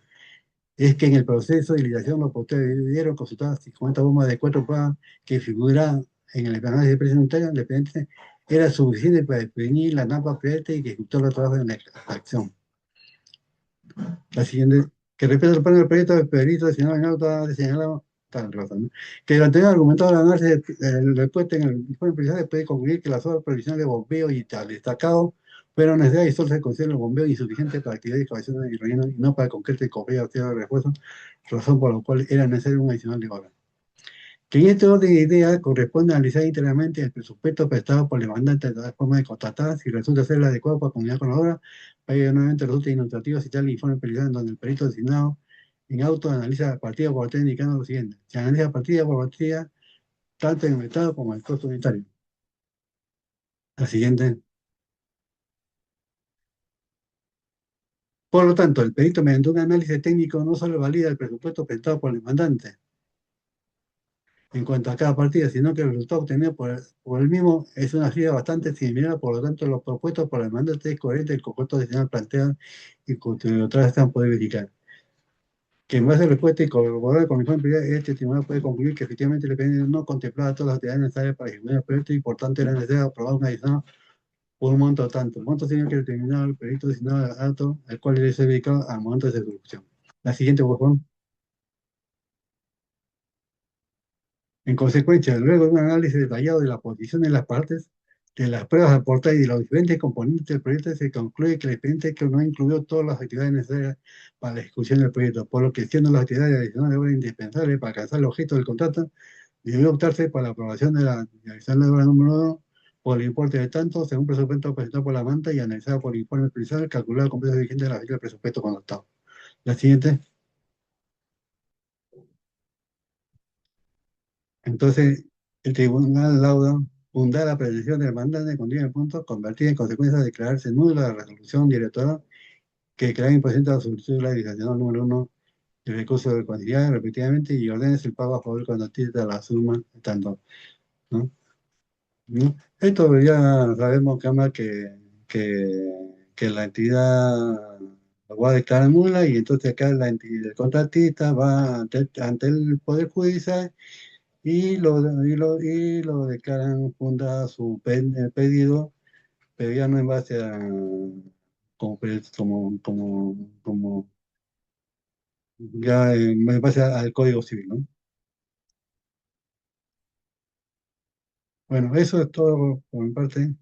es que en el proceso de licitación los postores debieron consultar 50 bombas de 4 pulgadas que figuran en el análisis de presión unitaria independiente, era suficiente para definir la napa previa y que ejecutar los trabajos en la extracción. La siguiente, que respecto al plano del proyecto del perito señalado en auto señalado tal cosa, ¿no? Que durante el argumentado del análisis respuesta en el informe preliminar puede concluir que las obras provisionales de bombeo y tal destacado fueron necesarias y solo se consideran los bombeos insuficientes para actividades de excavación y relleno y no para el concreto y correo de refuerzo, razón por la cual era necesario un adicional de obra. Que en este orden de ideas corresponde analizar íntegramente el presupuesto prestado por el demandante de la forma de contratar si resulta ser el adecuado para comunicar con la obra, para ello nuevamente resulta inutrativo citar el informe preliminar en donde el perito designado en auto analiza partida por partida indicando lo siguiente. Se analiza partida por partida tanto en el mercado como en el costo unitario. La siguiente. Por lo tanto, el perito mediante un análisis técnico no solo valida el presupuesto prestado por el demandante en cuanto a cada partida, sino que el resultado obtenido por el mismo es una cifra bastante similar, por lo tanto, lo propuesto por el demandante es coherente el conjunto adicional planteado y que otras están poder verificar. Que en base a la respuesta y corroborar con el informe previo, este tribunal puede concluir que efectivamente el PN no contemplaba todas las actividades necesarias para ejecutar el proyecto y por tanto era necesario aprobar una adicional por un monto tanto. El monto señor que determinado el perito designado al alto, el cual debe ser dedicado al momento de su ejecución. La siguiente, por favor. En consecuencia, luego de un análisis detallado de la posición de las partes, de las pruebas aportadas y de los diferentes componentes del proyecto, se concluye que el expediente que no incluyó todas las actividades necesarias para la ejecución del proyecto, por lo que siendo las actividades adicionales de obra indispensables para alcanzar el objeto del contrato, debió optarse por la aprobación de la adicional de obra número 1 por el importe de tanto, según presupuesto presentado por la manta y analizado por el informe principal, calculado con peso vigente de la fecha del presupuesto contratado. La siguiente. Entonces, el tribunal lauda fundar la pretensión del mandante contiene el punto, convertir en consecuencia de declararse nula la resolución directora que declara imposible la solicitud de la dirección número 1 del recurso de cuantía, respectivamente, y ordenes el pago a favor del contratista de la suma, tanto, ¿no? ¿No? Esto ya sabemos, Cama, que la entidad lo va a declarar nula y entonces acá el contratista va ante el Poder Judicial y lo declaran fundada su pedido, pero ya no en base a como ya en base al Código Civil, ¿no? Bueno, eso es todo por mi parte.